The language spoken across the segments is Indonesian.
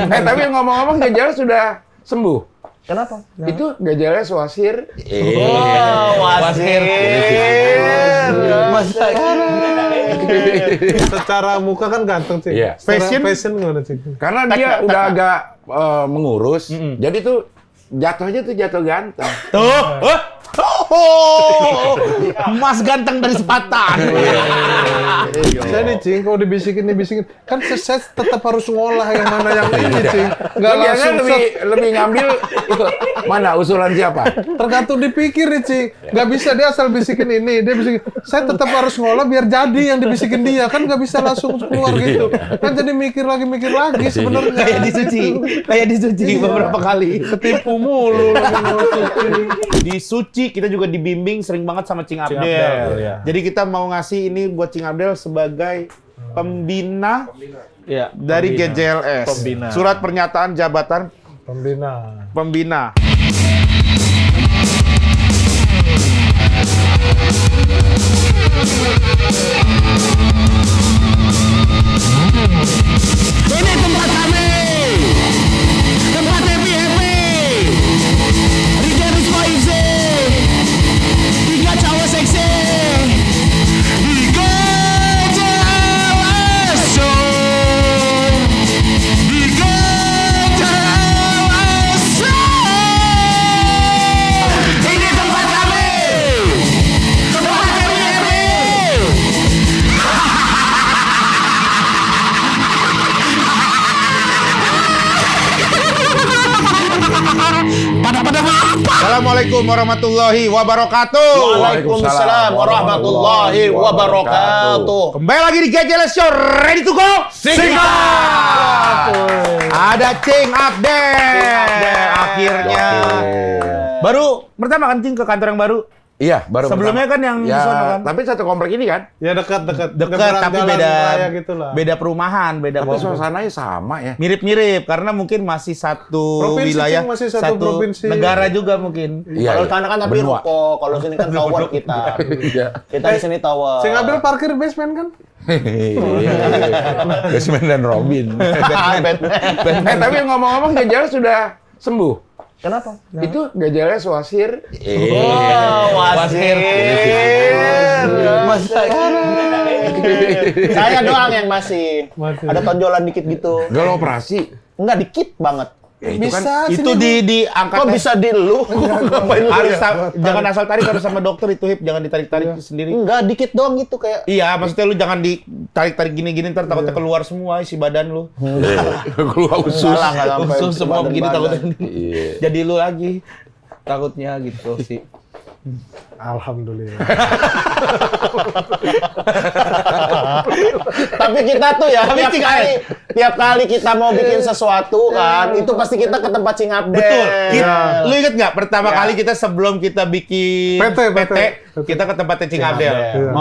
Tapi ngomong-ngomong gejala sudah sembuh. Kenapa? Itu gejala wasir. Wasir. Secara muka kan ganteng sih. Iya. Fashion gimana sih? Karena dia udah agak mengurus, jadi tuh jatuhnya tuh jatuh ganteng. Mas ganteng dari sepatan. Jadi Cing, kalau dibisikin, kan saya tetap harus ngolah yang mana yang ini Cing. Nggak langsung lebih ngambil mana usulan siapa? tergantung dipikir nih Cing. Nggak bisa dia asal bisikin ini, dia bisikin. Saya tetap harus ngolah biar jadi yang dibisikin dia, kan nggak bisa langsung keluar gitu. Kan jadi mikir lagi sebenarnya. Kayak disuci beberapa kali. Ketipu mulu. Di Suci kita juga dibimbing sering banget sama Cing Abdel. Ya. Jadi kita mau ngasih ini buat Cing Abdel sebagai pembina Ya, dari GJLS. Pembina. Surat pernyataan jabatan Pembina. Ini tempat kami, tempat happy. Riga Risma Ize, 3 cowok seksi. Riga Jalas Show, Riga Jalas Show. Ini tempat kami, tempat happy. Pada apa? Assalamualaikum warahmatullahi wabarakatuh. Waalaikumsalam warahmatullahi wabarakatuh. Kembali lagi di GJLS Show, ready to go? Singkat. Ada Cing Abdel. Akhirnya. Baru pertama kan Cing ke kantor yang baru. Iya, baru Sebelumnya pertama. kan yang di sono kan? Tapi satu komplek ini kan. Ya dekat. Dekat Nyebrang tapi jalan beda raya gitu lah. beda perumahan, beda Tapi komplek. suasananya sama ya. Mirip-mirip karena mungkin masih satu Provinsi, wilayah, Cing, masih satu provinsi. negara juga mungkin. Iya, Kalau iya. sana kan tapi Benua. ruko, kalau sini kan tower kita. Iya. Kita di sini tower. Cing Abdel parkir basement kan? Batman dan Robin. Batman. Tapi ngomong-ngomong gejala sudah sembuh. Kenapa? Itu gejala wasir. Wasir. Saya doang yang masih. Ada tonjolan dikit gitu. Gak lo operasi. Enggak dikit banget. Ya, itu kan Itu diangkat Kok bisa di lu? Ngapain lu harus ya? jangan asal tarik, harus sama dokter itu Hip, jangan ditarik-tarik sendiri. Enggak, dikit doang gitu kayak. Iya, maksudnya lu jangan ditarik-tarik gini-gini ntar takutnya keluar semua isi badan lu. keluar usus. Salah enggak sampai. Usus semua begini badan-badan. takutnya. Iya. Jadi lu lagi takutnya gitu sih. Alhamdulillah. Tapi kita tuh ya tiap kali kita mau bikin sesuatu kan, itu pasti kita ke tempat Cing Abdel. Betul. Lu inget nggak pertama kali kita sebelum kita bikin PT. kita ke tempatnya Cing Abdel. Iya.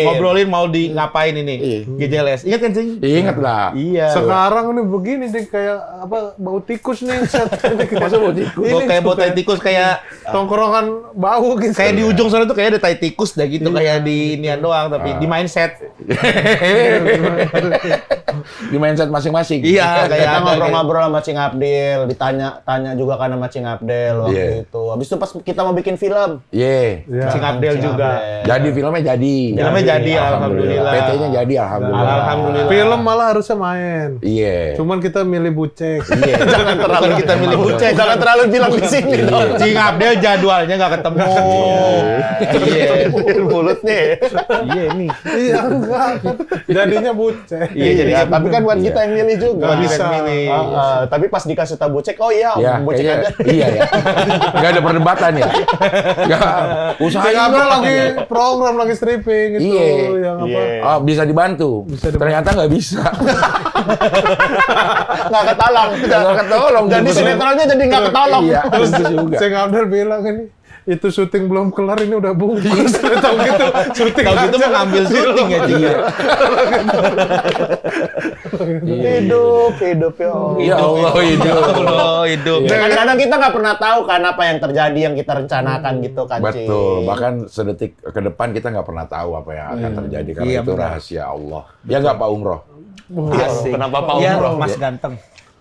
Ngobrolin Mau di ngapain ini? GJLS. Ingat kan Cing? Ingat lah. Iya. Sekarang ini begini deh kayak apa bau tikus nih. Masa mau tikus? Kayak bau tai tikus kayak tongkrongan bau gitu. kayak di ujung sana tuh kayak ada tai tikus dah gitu kayak di inian doang tapi di mindset. Di mindset masing-masing. Iya, kayak kita ada ngobrol-ngobrol sama Cing Abdel, tanya juga kan sama Cing Abdel waktu Iya. itu. Habis itu pas kita mau bikin film. Iya. Iya. Cing Abdel juga. Jadi filmnya jadi. Filmnya jadi, alhamdulillah. PT-nya jadi alhamdulillah. Alhamdulillah. Film malah harusnya main. Iya. Cuman kita milih bucek. Iya. Jangan terlalu kita milih bucek. Jangan terlalu bilang di sini dong. Cing Abdel jadwalnya nggak ketemu. Iya. Mulutnya. Iya nih. Iya enggak kan. Jadinya bucek. Iya jadi Ya, tapi kan buat kita yang milih juga. Buat kita bisa. yang milih. Tapi pas dikasih tahu Bocek, oh iya, Ya, Bocek kayaknya aja. iya ya. Gak ada perdebatan ya. Gak. Cing Usahanya Abdel doang lagi ya. program lagi stripping gitu Iya. yang apa? Iya. Oh, bisa dibantu. Bisa dibantu. Ternyata nggak bisa. Nggak ketolong. Nggak ketolong. Jadi sinetronnya jadi nggak ketolong. Iya, itu juga. Cing Abdel bilang ini itu syuting belum kelar ini udah bungkus. Tahu gitu syuting Tahu gitu aja. mau ngambil syuting ya Cing. Hidup ya Allah. Ya Allah hidup. Hidup. Kadang-kadang kita nggak pernah tahu kan apa yang terjadi yang kita rencanakan gitu kan, Cing. Betul. Bahkan sedetik ke depan kita nggak pernah tahu apa yang akan terjadi karena Iya, itu benar. rahasia Allah. Ya nggak Pak Umroh. Asik. Kenapa Pak Ya, Umroh? Mas ganteng.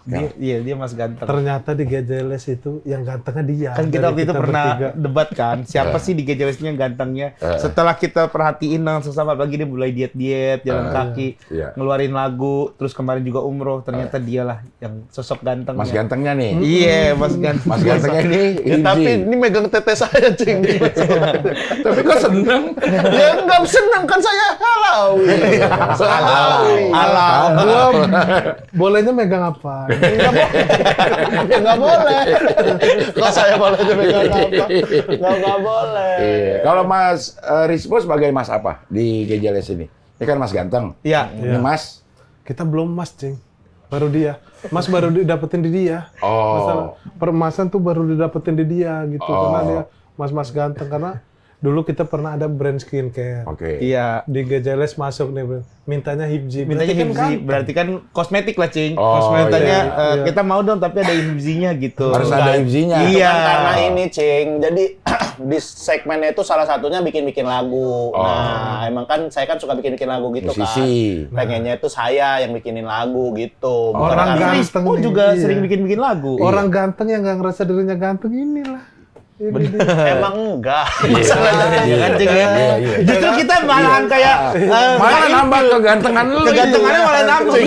Dia Mas Ganteng. Ternyata di GJLS itu yang gantengnya dia. Kan kita waktu Dari itu pernah bertiga. debat kan, siapa sih di GJLS-nya gantengnya? Setelah kita perhatiin langsung sama lagi dia mulai diet-diet, jalan kaki, Iya. ngeluarin lagu, terus kemarin juga umroh, ternyata dialah yang sosok gantengnya. Mas gantengnya nih. Iya, Mas Ganteng. Mas gantengnya ini. Ya, tapi ini megang tete saya, Cing. tapi kok seneng. Ya nggak senang kan saya halawi. Alah. Gua bolehnya megang apa? Ya nggak boleh. Kok saya boleh megang apa? Nggak boleh. Iya. Kalau Mas Rispo sebagai Mas apa di GJLS ini? Ini kan Mas ganteng. Iya. Ini Mas. Kita belum Mas, Cing. Baru dia. Mas baru didapetin di dia. Oh. Masalah peremasan tuh baru didapetin di dia gitu. Oh. Karena dia mas-mas ganteng. Karena dulu kita pernah ada brand skincare. Oke. Iya. Di GJLS masuk nih, mintanya Hibzi. Mintanya Berarti kan Hibzi, ganteng. berarti kan kosmetik lah, Cing. Oh, Mintanya iya. kita mau dong tapi ada Hibzinya gitu. Harus ada Hibzinya. Iya. Kan karena ini, Cing. Jadi di segmennya itu salah satunya bikin-bikin lagu. Nah, emang kan saya kan suka bikin-bikin lagu gitu Musisi. kan. Pengennya itu saya yang bikinin lagu gitu. Bukan Orang karena- ganteng Oh nih, juga iya. sering bikin-bikin lagu. Orang ganteng yang nggak ngerasa dirinya ganteng inilah. Ini dia. Emang enggak. Masalahnya kan Iya kan, Cing ya? Iya. Justru kita malahan kayak Malah kayak nambah kegantengan lu. kegantengannya malah nambah.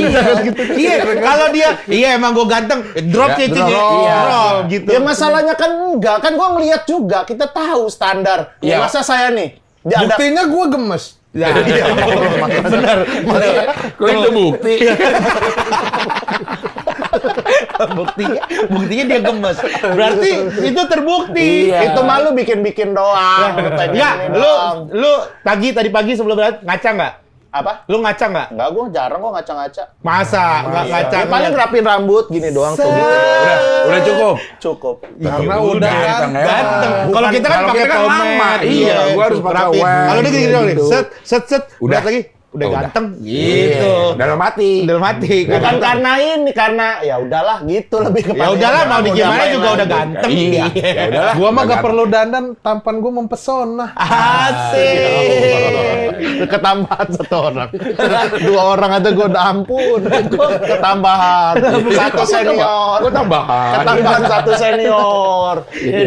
Iya, kalau dia emang gue ganteng, drop Ya, ya, Cing, ya. drop. Iya. Drop gitu. Ya masalahnya kan enggak, kan gua ngeliat juga, kita tahu standar. Ya, Iya. masa saya nih, dia ada Buktinya gue gemes. Ya, benar. Kok itu bukti? Buktinya dia gemes. Berarti itu terbukti. Iya. itu malu bikin-bikin doang. pengen Ya, ini lu doang. tadi pagi sebelum berangkat ngaca nggak? Apa? Lu ngaca nggak? Enggak, gua jarang kok ngaca-ngaca. Masa nggak ngaca? Ya, paling rapin rambut gini doang tuh. Udah cukup. Cukup. Karena Betul, udah ganteng, ya. Ganteng. Kalau kita kan Kalau pakai kita kan pomade. lama. Iya, gua harus pakai rapin. wax. Kalau dia gini doang nih, Gitu. set. Udah. Udah lagi. Udah Udah. ganteng. Iya. Gitu. Dalam hati. Udah mati. Bukan karena ini, karena ya udahlah gitu lebih kepada. Ya udahlah, mau di gimana main juga udah lagi. ganteng. Iya. Ya udahlah. Gua mah udah gak ganteng. perlu dandan, tampan gue mempesona. Asik. Ketambahan satu orang. Dua orang aja gue udah ampun. Ketambahan. Satu senior. Gua tambahan. Ketambahan satu senior.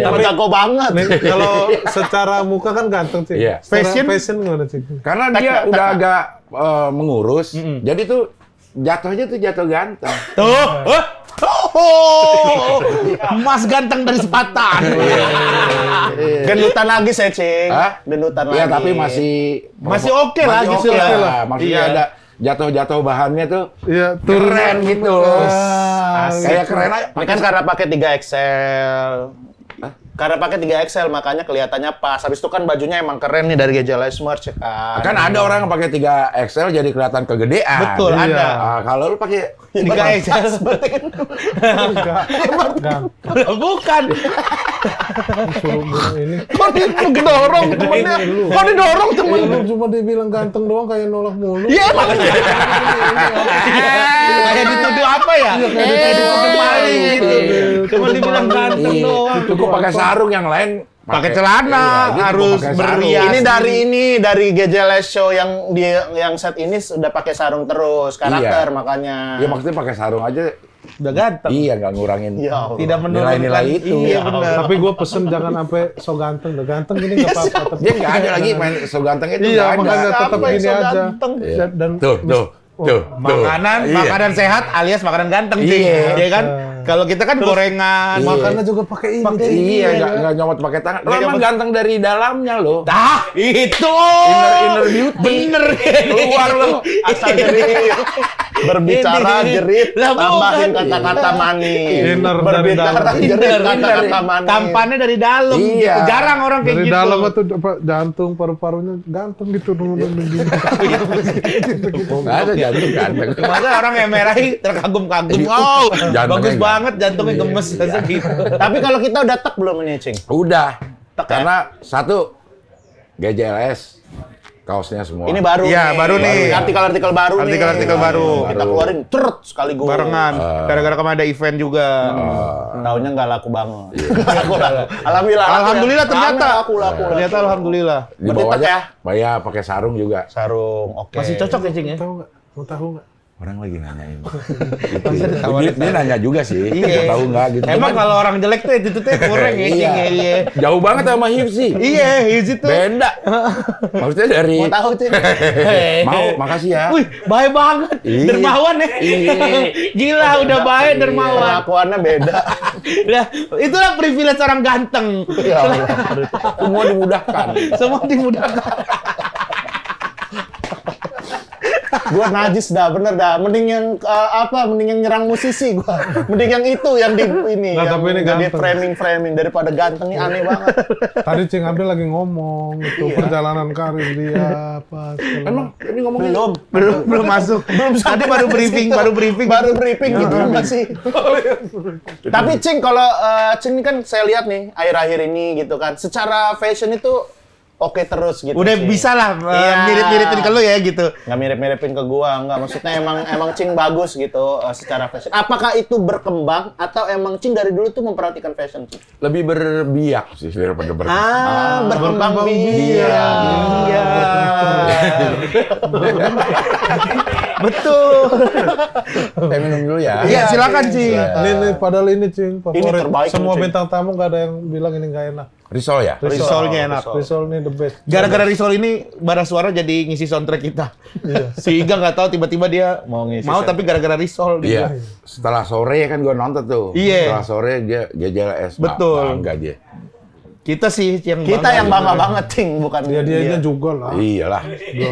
Tapi jago banget. Nih, kalau secara muka kan ganteng sih. Iya. Fashion gimana sih? Karena dia udah agak mengurus, jadi tuh jatuhnya tuh jatuh ganteng. Tuh. Oh, Mas ganteng dari Sepatan. Gendutan lagi saya, Cing. Hah? Gendutan Iya, lagi. tapi masih oke lah masih gitu oke lah. Maksudnya Iya. ada jatuh-jatuh bahannya tuh Iya, keren gitu. Kayak keren aja. Ini kan karena pakai 3XL. Karena pakai 3XL makanya kelihatannya pas. Habis itu kan bajunya emang keren nih dari GJLS Merch kan. Kan ada orang yang pakai 3XL jadi kelihatan kegedean. Betul, Iya. ada. Kalau lu pakai 3XL. ganteng. Bukan. Suruh bilang ini. Kok didorong temennya? Kok didorong temen? Lu cuma dibilang ganteng doang kayak nolak mulu. Iya emang. Kayak dituduh apa ya? Kayak dituduh maling gitu. Cuma dibilang ganteng Iya. doang. Cukup pakai sarung, yang lain Pakai celana, Iya, dia harus cukup pakai sarung. berias. Ini dari GJLS show yang set ini sudah pakai sarung terus karakter Iya. makanya. Ya maksudnya pakai sarung aja. Udah ganteng. Iya, nggak ngurangin Ya Allah. Tidak menurunkan nilai-nilai itu. Iya benar. Tapi gue pesen jangan sampai so ganteng, udah ganteng gini nggak apa-apa. Tapi Dia nggak ada lagi main so ganteng itu. Iya, nggak ada. makanya tetap Apa yang gini so aja. ganteng? Iya. Dan Tuh. Makanan sehat alias makanan ganteng sih. Iya. Iya kan? Kalau kita kan gorengan. makannya juga pakai ini. Pakai Cing. Iya, nggak nyomot pakai tangan. Lo Nggak emang nyomot. ganteng dari dalamnya lo. Dah, itu. Inner beauty. Bener. Keluar lo. Asal jerit. Berbicara Ini. jerit, Lah, tambahin bukan. kata-kata manis. Inner dari Berbicara dalam. jerit, kata-kata manis. Tampannya dari dalam. Iya. Gitu. Jarang orang kayak Dari gitu. dalam itu apa jantung paru-parunya ganteng gitu dulu gini. Nggak ada jantung ganteng. Masa orang yang merahi terkagum-kagum. Iya. Wow, Jantungnya bagus enggak. banget jantungnya gemes gitu. Tapi kalau kita udah tek belum ini, Cing? Udah. Tek, Karena satu GJLS kaosnya semua. Ini baru Iya, baru nih. Artikel-artikel baru nih. Artikel-artikel baru. Kita keluarin ceret sekaligus. Barengan. Gara-gara kemarin ada event juga. Tahunnya nggak laku banget. Laku. Alhamdulillah. Alhamdulillah ternyata. Laku. Ternyata alhamdulillah. Di Berarti bawahnya, tek ya pakai sarung juga. Sarung, oke. Masih cocok ya, Cing ya? Tahu nggak? Mau tahu nggak? Orang lagi nanyain. Gitu. Dia nanya juga sih. Iya. Tahu nggak gitu. Emang kalau orang jelek tuh attitude-nya kurang ya, Cing. Iya. Iya. Jauh banget sama Hifzi. Iya, Hifzi tuh. Beda. Maksudnya dari Mau tahu Cing? mau, makasih ya. Wih, baik banget. Iya. Dermawan ya. Iya. Gila, udah baik dermawan. Pengakuannya beda. Nah, itulah privilege orang ganteng. Ya Allah. Semua dimudahkan. Semua dimudahkan. Gua najis dah, bener dah. Mending yang mending yang nyerang musisi gua. Mending yang itu yang di ini Nah, yang tapi ini jadi ganteng. framing daripada ganteng ini aneh banget. Tadi Cing Abdel lagi ngomong itu perjalanan karir dia apa segala Emang ini ngomongin Belum masuk. Tadi baru briefing. Baru briefing gitu masih. Tapi Cing, kalau Cing ini kan saya lihat nih akhir-akhir ini gitu kan, secara fashion itu oke terus gitu. Udah Cing. bisa lah Iya. mirip-miripin ke lu ya gitu. Nggak mirip-miripin ke gua, nggak, maksudnya emang Cing bagus gitu secara fashion. Apakah itu berkembang atau emang Cing dari dulu tuh memperhatikan fashion Cing? lebih berbiak sih daripada berkembang. Berkembang biak. Iya. Betul. Saya minum dulu ya. Iya, silakan Cing. Ini padahal ini Cing favorit. terbaik, Semua Cing. bintang tamu nggak ada yang bilang ini nggak enak. Risol ya? Risolnya enak. Risol ini the best. Gara-gara Risol ini bara suara jadi ngisi soundtrack kita. Si Iga nggak tahu tiba-tiba dia Mau ngisi mau tapi gara-gara Risol gitu. Iya. Setelah sore kan gue nonton tuh. Iya. Setelah sore dia GJLS. Betul. Bangga dia. Kita sih yang Kita yang bangga banget Cing, bukan Ya dianya juga lah. Iyalah.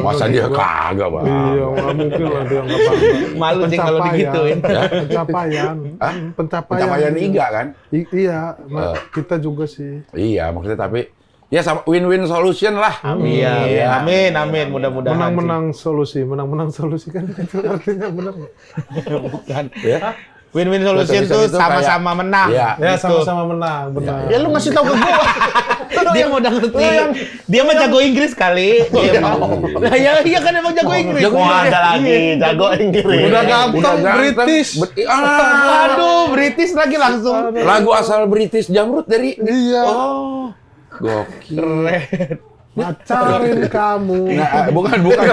Masa dia kagak bang. Iya, nggak mungkin lah dia nggak bangga. Malu Cing kalau digituin. Pencapaian. Hah? Pencapaian. Pencapaian Iga kan? Iya, kita juga sih. Iya, maksudnya tapi ya sama win-win solution lah. Iya, amin, mudah-mudahan. Menang-menang solusi kan itu artinya benar nggak? Bukan. Ya. Win-win solution Solution tuh itu sama-sama kayak- menang. Iya. Ya Gitu. sama-sama menang, benar. Ya lu ngasih tahu ke gua. Dia mau udah ngerti. Dia mah jago Inggris kali. Dia mau. Lah ya iya kan emang jago Inggris. Wah, ada lagi jago Inggris. Udah ganteng, British. Aduh, British lagi langsung. Lagu asal British Jamrut dari Iya. Oh. Gokil. Keren. Pacarin kamu. Nah, bukan. Bukan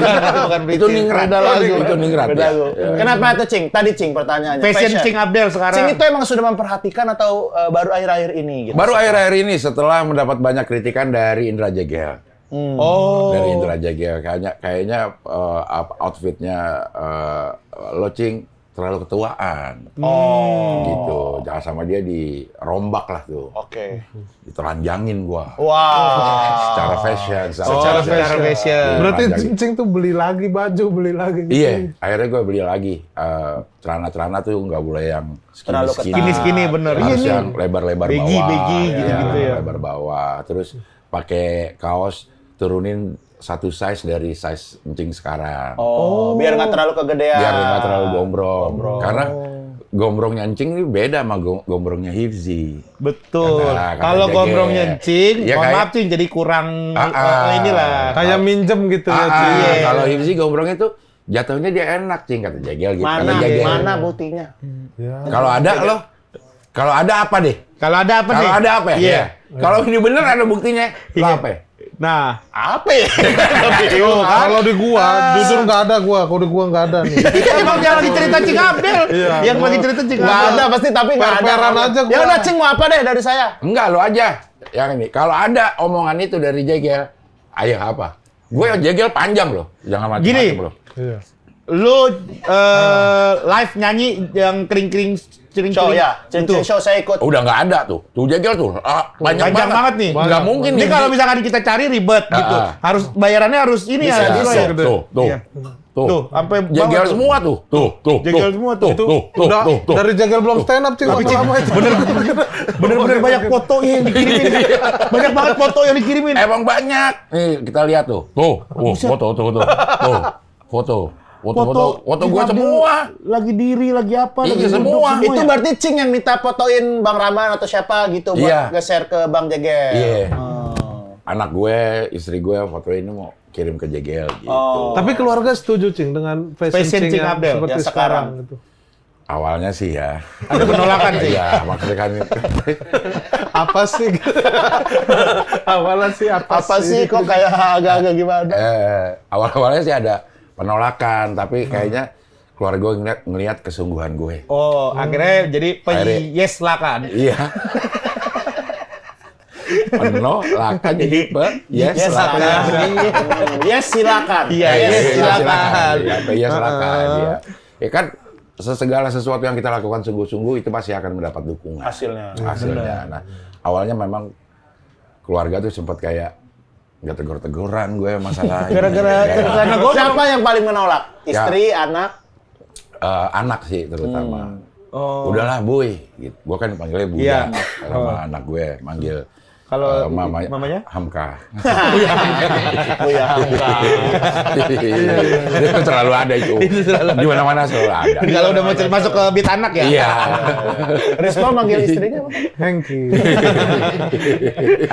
Itu British. ningrat. Beda lagu. Itu ningrat. Beda ya. lagu. Ya. Kenapa itu Cing? Tadi Cing pertanyaannya. Fashion Cing Abdel sekarang. Cing itu emang sudah memperhatikan atau baru akhir-akhir ini gitu? Baru akhir-akhir ini setelah mendapat banyak kritikan dari Indra Jegel. Oh. Dari Indra Jegel kayaknya outfitnya lo Cing terlalu ketuaan. Gitu. Jangan sama dia dirombak lah tuh. Oke. Ditelanjangin gua. Wah. Secara fashion. Secara fashion. Berarti Telanjangin. Cing tuh beli lagi baju, beli lagi. gitu. Iya, akhirnya gue beli lagi. Celana-celana tuh nggak boleh yang Terlalu Skinny bener. Harus Iya, yang lebar-lebar Baggy, bawah. baggy, gitu-gitu ya. Lebar bawah. Terus pakai kaos turunin satu size dari size encing sekarang. Oh, biar nggak terlalu kegedean. Biar nggak terlalu gombrong. Karena gombrongnya encing ini beda sama gombrongnya Hifzi. Betul. Kata Kalau Jegel. gombrongnya Cing, Ya, mohon kayak- maaf Cing, jadi kurang inilah. Kayak minjem gitu ya, Cing. Iya. Kalau Hifzi gombrongnya tuh jatuhnya dia enak, Cing, kata Jegel gitu. Kata Jegel. Mana buktinya? Ya. Kalau ada loh. Kalau ada apa deh? Kalau ada apa nih? Kalau ada apa ya? Iya. Ya. Kalau ini bener ada buktinya. Lah apa ya? Nah, Apa ya? Kalau di gua, jujur nggak ada gua. Kalau di gua nggak ada nih. emang yang lagi cerita Cing Abdel. Iya, Yang lagi cerita Cing Nggak Abdel. ada pasti, tapi nggak ada. Per-peran aja gua. Ya udah Cing, mau apa deh dari saya? Enggak, lo aja. Yang ini. Kalau ada omongan itu dari Jegel, ayo apa? Gue yang Jegel panjang loh. Jangan macam-macam Gini. loh. Iya. Lu live nyanyi yang kering-kering Show cering-cering. ya, cincin show saya ikut. Udah nggak ada tuh. Tuh Jegel tuh. Panjang banget nih. Nggak mungkin Ini nih. kalau misalkan kita cari ribet gitu. Harus bayarannya harus ini Bisa, ya. bisa. Iya. Tuh. Iya. Tuh, sampai Jegel bawah tuh. semua tuh. Tuh. Jegel semua tuh. Tuh. Udah dari Jegel belum stand up, Cing. Lama-lama itu. Bener-bener banyak foto yang dikirimin. Banyak banget foto yang dikirimin. Emang banyak. Nih, kita lihat tuh. Tuh. Foto. Foto. Foto gua Cing Abdel semua. lagi diri, lagi apa, Iya, lagi duduk semua. Itu ya? berarti Cing yang minta fotoin Bang Rahman atau siapa gitu buat Iya. nge-share ke Bang Jegel. Iya. Anak gue, istri gue foto ini mau kirim ke Jegel gitu. Tapi keluarga setuju, Cing, dengan Fashion Cing yang Abdel seperti yang sekarang. sekarang. Gitu. Awalnya sih ya. Ada penolakan sih. Iya, makanya kan Apa sih? Awalnya sih Apa sih kok kayak agak-agak gimana? awal-awalnya sih ada penolakan, tapi kayaknya keluarga gue ngeliat kesungguhan gue. Oh, akhirnya jadi yes lah kan. Iya. Penuh lakan jadi yes lakan. Yes silakan. Iya, yes silakan. Iya silakan. Iya. Ya kan segala sesuatu yang kita lakukan sungguh-sungguh itu pasti akan mendapat dukungan. Hasilnya. Nah, awalnya memang keluarga tuh sempat kayak nggak tegur-teguran gue masalah. Gara-gara karena gue Siapa yang paling menolak? Istri, anak? anak sih terutama. Oh. Udahlah Boy, gitu. Gue kan panggilnya Buya, Iya. sama anak gue manggil Kalau mamanya mamanya? Hamka. Buya Hamka. Itu selalu ada itu. Di mana-mana selalu ada. kalau udah mau masuk ke beat anak ya. Iya. Risma manggil istrinya apa? Hengki.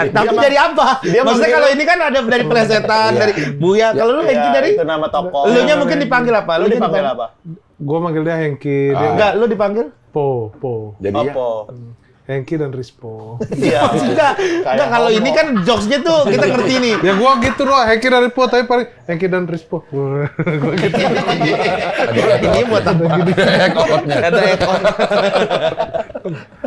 Tapi dari apa? dia Maksudnya manggil- kalau ini kan ada dari plesetan, dari Buya. Kalau lu Hengki Ya, dari itu nama toko. lu nya mungkin dipanggil apa? Lu dipanggil apa? Gue manggil dia Hengki, dia Enggak, lu dipanggil? Po. Jadi ya, Apa? Hengki dan Rispo. Iya. Enggak, kalau ini kan jokesnya tuh kita ngerti nih. Ya gua gitu doang, Hengki dan Rispo, tapi paling Hengki dan Rispo. Gua gitu. Ini buat apa? ekornya. Ada ekor.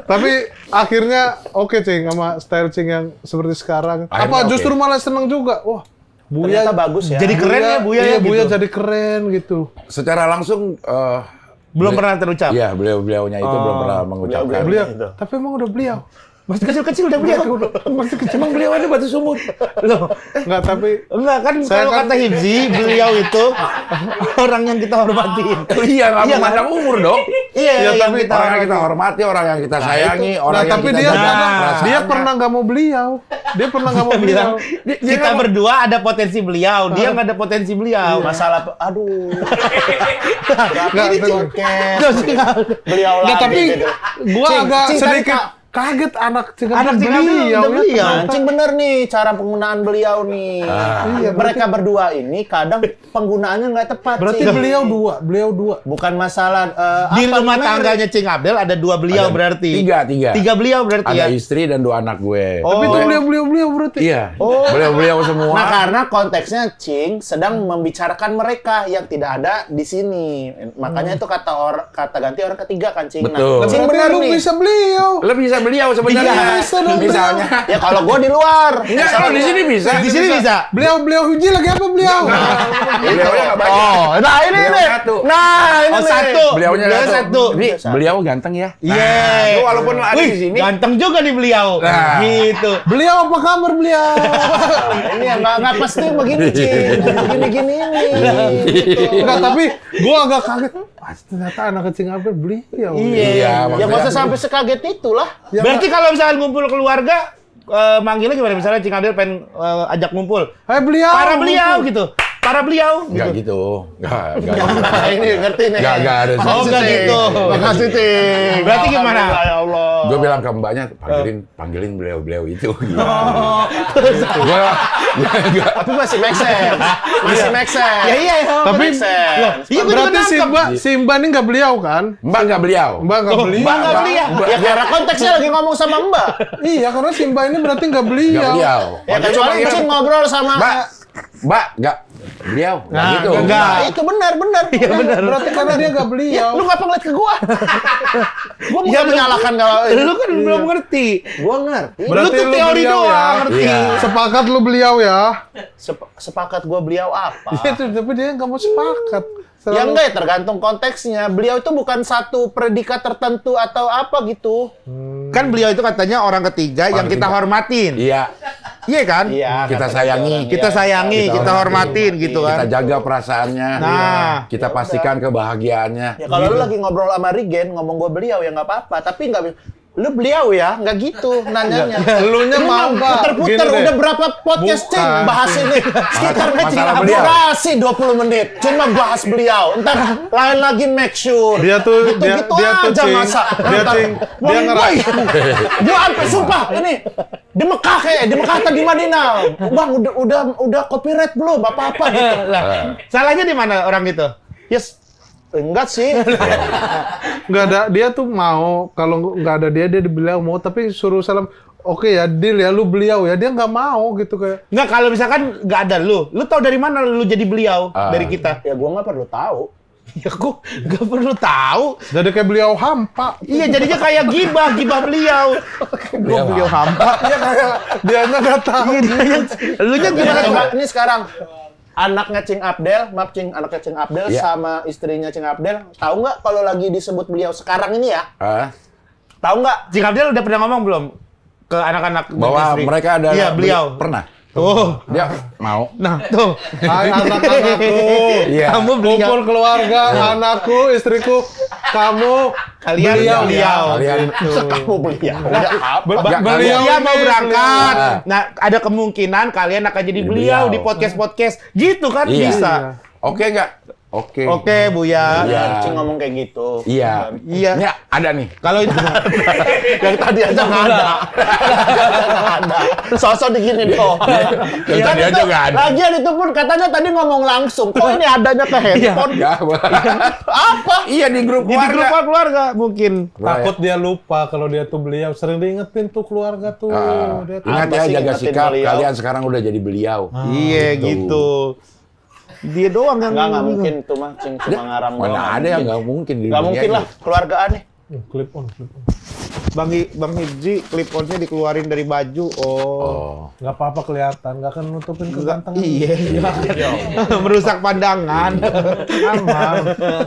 Tapi akhirnya oke Cing, sama style Cing yang seperti sekarang. Akhirnya Apa oke. justru malah seneng juga? Wah, Ternyata Buya bagus ya. Jadi keren ya Buya iya, ya Buya gitu. jadi keren gitu. Secara langsung Belum pernah terucap. Iya, beliau-beliaunya itu belum pernah mengucapkan. Beliau, Gitu. tapi emang udah beliau. Masih kecil-kecil udah beliau. Masih kecil. Emang beliau ada batu sumur. Loh, Enggak, tapi enggak kan Saya kalau kan- kata Hibzi, beliau itu orang yang kita hormatin. Iya, nggak Iya, memandang umur dong. Iya, Ya, yang tapi kita Orang yang kita hormati, orang yang kita sayangi, orang nah, yang tapi kita dia jaga Nah, perasaannya. dia pernah nggak mau beliau. Dia pernah nggak mau beliau. bilang kita berdua ada potensi beliau, dia nggak ada potensi beliau. Masalah, aduh. Nggak, Ini tapi- joket. Masalah. Beliau Nggak, lagi tapi gitu. gua Cing, agak Cing, sedikit tadi, Kak. kaget anak Cing Anak Cing beliau udah ya. beliau. ternyata. Cing bener nih cara penggunaan beliau nih. Iya, Mereka berdua ini kadang penggunaannya nggak tepat. Berarti Cing. beliau dua. Bukan masalah Di apa rumah namanya? tangganya Cing Abdel ada dua beliau Ada berarti. tiga. Tiga beliau berarti Ada ya. istri dan 2 anak gue. Tapi itu beliau berarti. Iya. Beliau-beliau semua. Nah, karena konteksnya Cing sedang membicarakan mereka yang tidak ada di sini. Makanya itu kata ganti orang ketiga kan, Cing. Betul. Nah, Cing Berarti bener lu nih. bisa beliau. Lo bisa beliau sebenarnya. Iya, bisa dong, Misalnya. Ya kalau gua di luar. Enggak, kalau di sini bisa. Di sini bisa. Beliau Huji lagi apa beliau? Beliaunya nggak banyak. Oh, nah ini Beliau nih. satu. Nah, ini Oh, nih. satu. Beliaunya Beliau satu. Ini beliau ganteng ya. Iya. Lu walaupun ada Wih, di sini. ganteng juga nih beliau. Nah. Gitu. Beliau apa kabar beliau? Ini yang nggak pasti begini, Cing. Begini-gini ini. Gitu. Enggak, tapi gua agak kaget. Wah, ternyata anak kecil apa beliau. Iya, Ya maksudnya- nggak usah sampai sekaget itulah. Berarti kalau misalnya ngumpul keluarga, manggilnya gimana? Misalnya Cing Abdel pengen ajak ngumpul. Hai beliau. Para beliau gitu. Para beliau Enggak gitu. gitu. Enggak. Nah, ini ngerti nih. Enggak ada. Oh, enggak gitu. Makasih, Cing. Berarti gimana? Alhamdulillah, ya Allah. Gue bilang ke mbaknya, panggilin beliau-beliau itu. Gitu. Oh. Gue enggak. Tapi masih make sense. Masih make sense. Ya iya. Tapi Make sense. Iya, gua juga berarti nangkep. Simba ini nggak beliau kan? Mbak enggak beliau. Mbak nggak beliau. Mbak nggak beliau. Ya karena konteksnya lagi ngomong sama Mbak. Iya, karena Simba ini berarti nggak beliau. Enggak beliau. Ya kecuali Cing ngobrol sama Mbak, enggak beliau. Enggak gitu. enggak. Nah, itu benar. Iya benar. Berarti karena dia nggak beliau. Lu ngapa ngeliat ke gua? Gua Ya, bukan menyalahkan kalau Lu kan belum ngerti. gua ngerti. Berarti Lu tuh lu teori beliau doang ya? ngerti. Iya. Sepakat lu beliau ya. Sepakat gua beliau apa? Iya, tapi dia nggak mau sepakat. Ya enggak ya, tergantung konteksnya. Beliau itu bukan satu predikat tertentu atau apa gitu. Kan beliau itu katanya orang ketiga yang kita ketiga. hormatin. Iya. Iya kan? Iya, Kita kata sayangi. orang. Kita Iya, sayangi, kita hormatin gitu Kita kan. jaga perasaannya. Nah. Kita pastikan kebahagiaannya. Ya kalau lu lagi ngobrol sama Rigen, ngomong gua beliau ya nggak apa-apa. Tapi nggak, lu beliau ya, nggak gitu nanyanya. Elunya mau nggak? Puter-puter Gini deh. udah berapa podcast Cing Bukan. bahas ini. Sekitar masalah beliau. durasi 20 menit. Cuma bahas beliau. Entar lain lagi make sure. Dia tuh gitu dia tuh aja Cing. masa. Dia Ntar, Cing. wah, Dia ngerasa. Gua sampai sumpah ini di Mekah di Mekah atau di Madinah. Bang udah copyright belum apa-apa gitu. Lah, salahnya di mana orang itu? Yes. Enggak sih. Nggak ada, dia tuh mau, kalau nggak ada dia beliau mau, tapi suruh salam, oke ya, deal ya, lu beliau ya, dia nggak mau gitu kayak. Enggak, kalau misalkan nggak ada lu tahu dari mana lu jadi beliau dari kita? Ya gua nggak perlu tahu. Ya aku nggak perlu tahu. Jadi kayak beliau hampa. Iya, jadinya kayak gibah beliau. Beliau hampa. Iya kayak dia nggak tahu. Lu nya gimana Coba coba? ini sekarang anaknya Cing Abdel, maaf Cing, anaknya Cing Abdel Iya. sama istrinya Cing Abdel, tahu nggak kalau lagi disebut beliau sekarang ini ya? Tahu nggak? Cing Abdel udah pernah ngomong belum ke anak-anak dan Bahwa istri? mereka ada Iya, beliau. pernah. Tuh. Dia mau. Nah, tuh. Hai anak-anakku. Iya. Kamu beliau. Kumpul keluarga, anakku, istriku, kamu, Kalian beliau. Kalian Kamu beliau. Udah apa? beliau Dia mau ini, berangkat. beliau. Nah, ada kemungkinan kalian akan jadi beliau Beliau. di podcast-podcast. Gitu kan Iya. bisa. Oke nggak? Oke. Oke, Buya. Iya. Cing ngomong kayak gitu. Iya. Iya. Ini ada nih. Kalau itu Yang tadi aja nggak ada. Nggak ada. Sosok digini dong. Yang tadi aja nggak ada. Lagian itu pun katanya tadi ngomong langsung. Kok ini adanya ke handphone? Ya, Apa? iya di grup di grup keluarga. keluarga mungkin. takut dia lupa kalau dia tuh beliau. Sering diingetin tuh keluarga tuh. Dia tuh- Ingat Apa ya, sih jaga ingetin sikap. beliau? Kalian sekarang udah jadi beliau. Iya, gitu. Dia doang yang Nggak mungkin tuh mah Cing cuma ngaram doang. Mana ada yang nggak mungkin di Nggak dunia mungkin ini. lah, keluargaan nih. Clip on, clip on. Bang Hibzi clip on-nya dikeluarin dari baju. Oh. Nggak apa-apa kelihatan, nggak akan nutupin kegantengan. Iya. Merusak pandangan. Aman.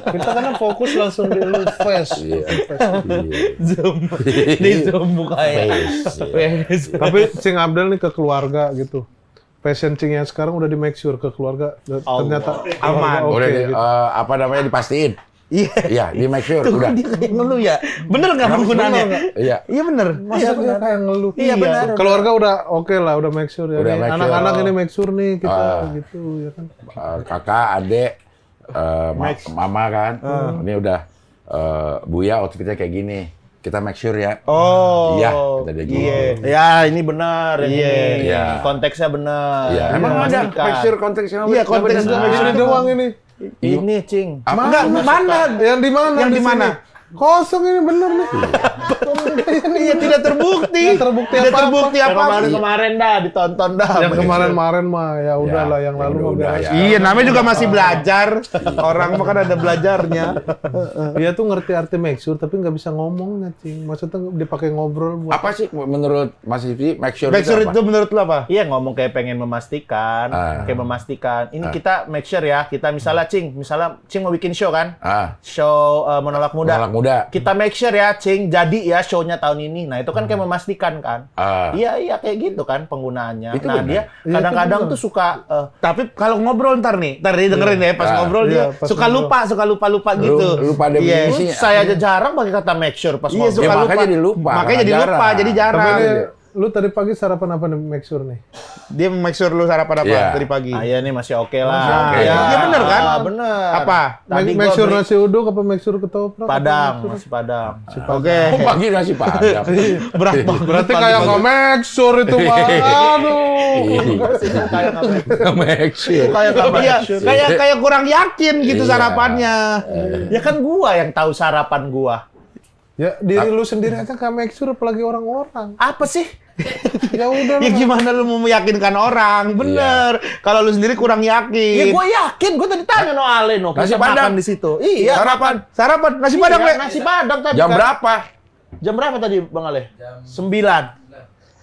Kita kan fokus langsung di lu face. Iya. Zoom. Di zoom mukanya. Tapi Cing Abdel nih ke keluarga gitu. Fashion Cing yang sekarang udah di make sure ke keluarga. Ternyata Aman. keluarga Udah oke, gitu. apa namanya dipastiin. Iya. Iya, di make sure Tuh udah. kan dia kayak ngeluh ya. Bener nggak penggunaannya? Iya. Iya bener. Masa dia kayak ngeluh? Iya, benar. Keluarga udah oke lah, udah make sure ya. Udah Nih, make sure. anak-anak ini make sure nih kita gitu ya kan. Kakak, adik, mama kan. Ini udah Buya outfitnya kayak gini. Kita make sure ya. Oh. Iya, kata dia gitu. Iya. Ya, ini benar ini. Iya. Konteksnya benar. Iya, emang ada Memastikan. make sure konteksnya. Iya, konteksnya make sure Ini doang ini. Ini, Cing. Enggak, mana? Yang di mana? Yang di sini? mana? Kosong ini bener nih. Iya, tidak terbukti. Tidak terbukti Tidak apa-apa. terbukti Yang apa. kemarin-kemarin dah ditonton dah. Yang kemarin-kemarin mah ya udahlah, yang lalu mah udah, biasa. ya. Iya, namanya juga masih belajar. Orang mah kan ada belajarnya. Dia tuh ngerti arti make sure tapi nggak bisa ngomongnya, Cing. Maksudnya dipakai ngobrol buat Apa sih menurut Mas Hibzi make sure Make sure apa? itu menurut lo apa? Iya, ngomong kayak pengen memastikan, kayak memastikan. Ini kita make sure ya, kita misalnya Cing mau bikin show kan? Show Menolak Muda. Menolak Muda. Kita make sure ya, Cing, jadi ya show-nya tahun ini. Nah, itu kan kayak memastikan kan? Iya, kayak gitu kan penggunaannya. Itu Nah, benar. dia kadang-kadang tuh suka Tapi kalau ngobrol ntar dengerin ya pas ngobrol dia Iya, pas suka ngobrol. lupa gitu. Lupa Iya. definisinya. saya aja jarang pakai kata make sure pas Iya, ngobrol. suka Ya, lupa. makanya jadi lupa, Makanya jadi jarang. lupa, jadi Tapi jarang. ini, lu tadi pagi sarapan apa nih make sure nih? Dia make sure lu sarapan apa Iya. tadi pagi. Ah, iya nih masih oke lah. Masih oke. Iya, bener kan? Bener. Apa? Tadi Make gua sure beli nasi uduk apa make sure ketoprak? Padang, nasi Padang. Oke. Oh, pagi nasi padang. Berat banget. Berarti kayak nggak make sure itu mah. Aduh. Make sure. Kayak nggak Iya, make sure. kayak kurang yakin gitu Iya. sarapannya. Ya kan gua yang tahu sarapan gua. Ya diri lu sendiri aja nggak make sure apalagi orang-orang. Apa sih? Ya udah Ya lah. gimana lu mau meyakinkan orang? Bener. Kalau lu sendiri kurang Ya yakin. gua yakin, gua tadi tanya no Ale no. Nasi Kita Padang. makan di situ. Iya. Sarapan nasi padang, Iya, Le. nasi Padang tadi. Jam kan. berapa? Jam berapa tadi, Bang Ale? 9.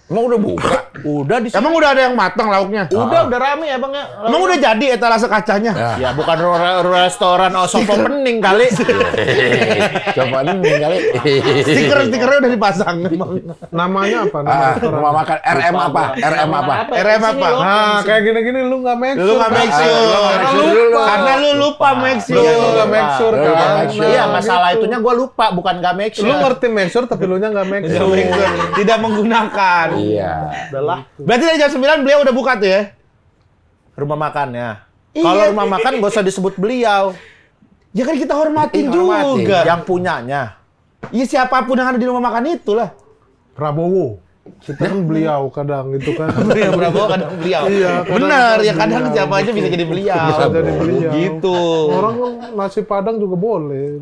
Emang udah buka? Udah di Emang udah ada yang matang lauknya? udah rame ya, Bang ya. Emang udah jadi etalase kacanya? Ya. Ya bukan restoran Osopo Pening kali. Coba nih kali. Stiker-stikernya udah dipasang. Namanya apa? Nama restoran? Rumah makan RM apa? RM apa? RM apa? Nah, kayak gini-gini lu nggak make Lu sure. nggak make sure. Lu nggak make sure dulu. Karena lu lupa make Lu sure. nggak make sure Lu kan? nggak make sure. Iya, Nah, masalah gitu. itunya gua lupa, bukan nggak make sure. Lu ngerti make sure tapi lu nya nggak make Tidak sure. make sure. Tidak menggunakan. Iya. Adalah Berarti dari jam 9 beliau udah buka tuh ya? rumah makan ya. Iya. Kalau rumah makan gak usah disebut beliau, Ya kan kita hormatin Hormatin. juga. yang punyanya. Iya siapapun yang ada di rumah makan itulah. Prabowo. Kita kan beliau kadang gitu kan. Beliau Prabowo kadang beliau. Iya, kadang Benar, ya kadang beliau. siapa aja bisa jadi beliau. Bisa jadi beliau. Gitu. Orang kan nasi Padang juga boleh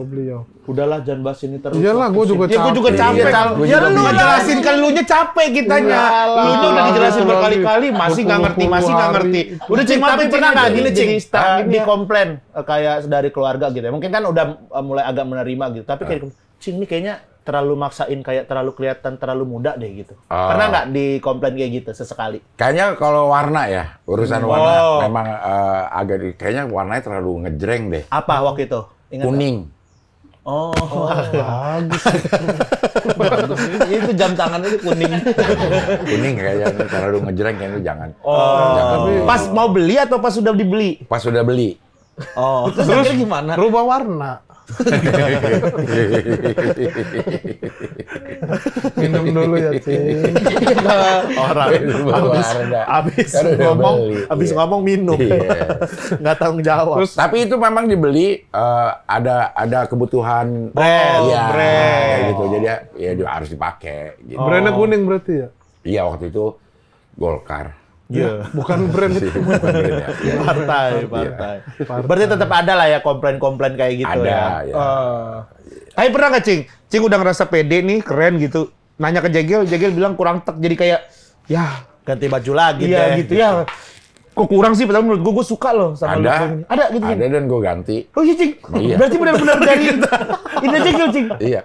beliau. Udahlah jangan bahas ini terus. Iyalah, gue juga Ya gue juga capek. Iya, Kalau gua ya juga lu bingung. ngejelasin kan lu nya capek kitanya. Lu nya udah dijelasin berkali-kali masih nggak ngerti, masih nggak ngerti. Udah Cing, Tapi pernah nggak gini Cing, staff di komplain kayak dari keluarga gitu ya. Mungkin kan udah mulai agak menerima gitu. Tapi kayak Cing ini kayaknya terlalu maksain, kayak terlalu kelihatan terlalu muda deh gitu. Pernah nggak di komplain kayak gitu sesekali? Kayaknya kalau warna ya, urusan warna memang kayaknya warnanya terlalu ngejreng deh. Apa waktu itu? Ingat nggak? Kuning. Oh, Bagus. itu jam tangan itu kuning. Kuning kayaknya terlalu ngejreng, kayaknya jangan. Oh. Pas mau beli atau pas sudah dibeli? Pas sudah beli. Oh, Terus akhirnya gimana? Rubah warna. Minum dulu ya, Cing. orang habis Kan udah ngomong, beli. habis Iya. ngomong minum. Iya. Nggak tanggung jawab. Tapi itu memang dibeli ada kebutuhan Brand, ya, brand. kayak gitu. Jadi ya dia harus dipakai gitu. Brandnya kuning berarti ya? Iya, waktu itu Golkar. Iya. Bukan brand itu. Bukan brand ya. Iya. Partai. Berarti tetap ada lah ya komplain-komplain kayak gitu Ada ya. ya. Tapi pernah nggak Cing? Cing udah ngerasa pede nih, keren gitu. Nanya ke Jegel bilang kurang tek. Jadi kayak, ya Ganti baju lagi iya deh. gitu ya. Kok kurang sih? Padahal menurut gue suka loh sama look Ada. ini. Ada gitu Cing? Ada dan gue ganti. Oh iya Cing? Iya. Berarti benar-benar dari ini Jegel Cing? Iya.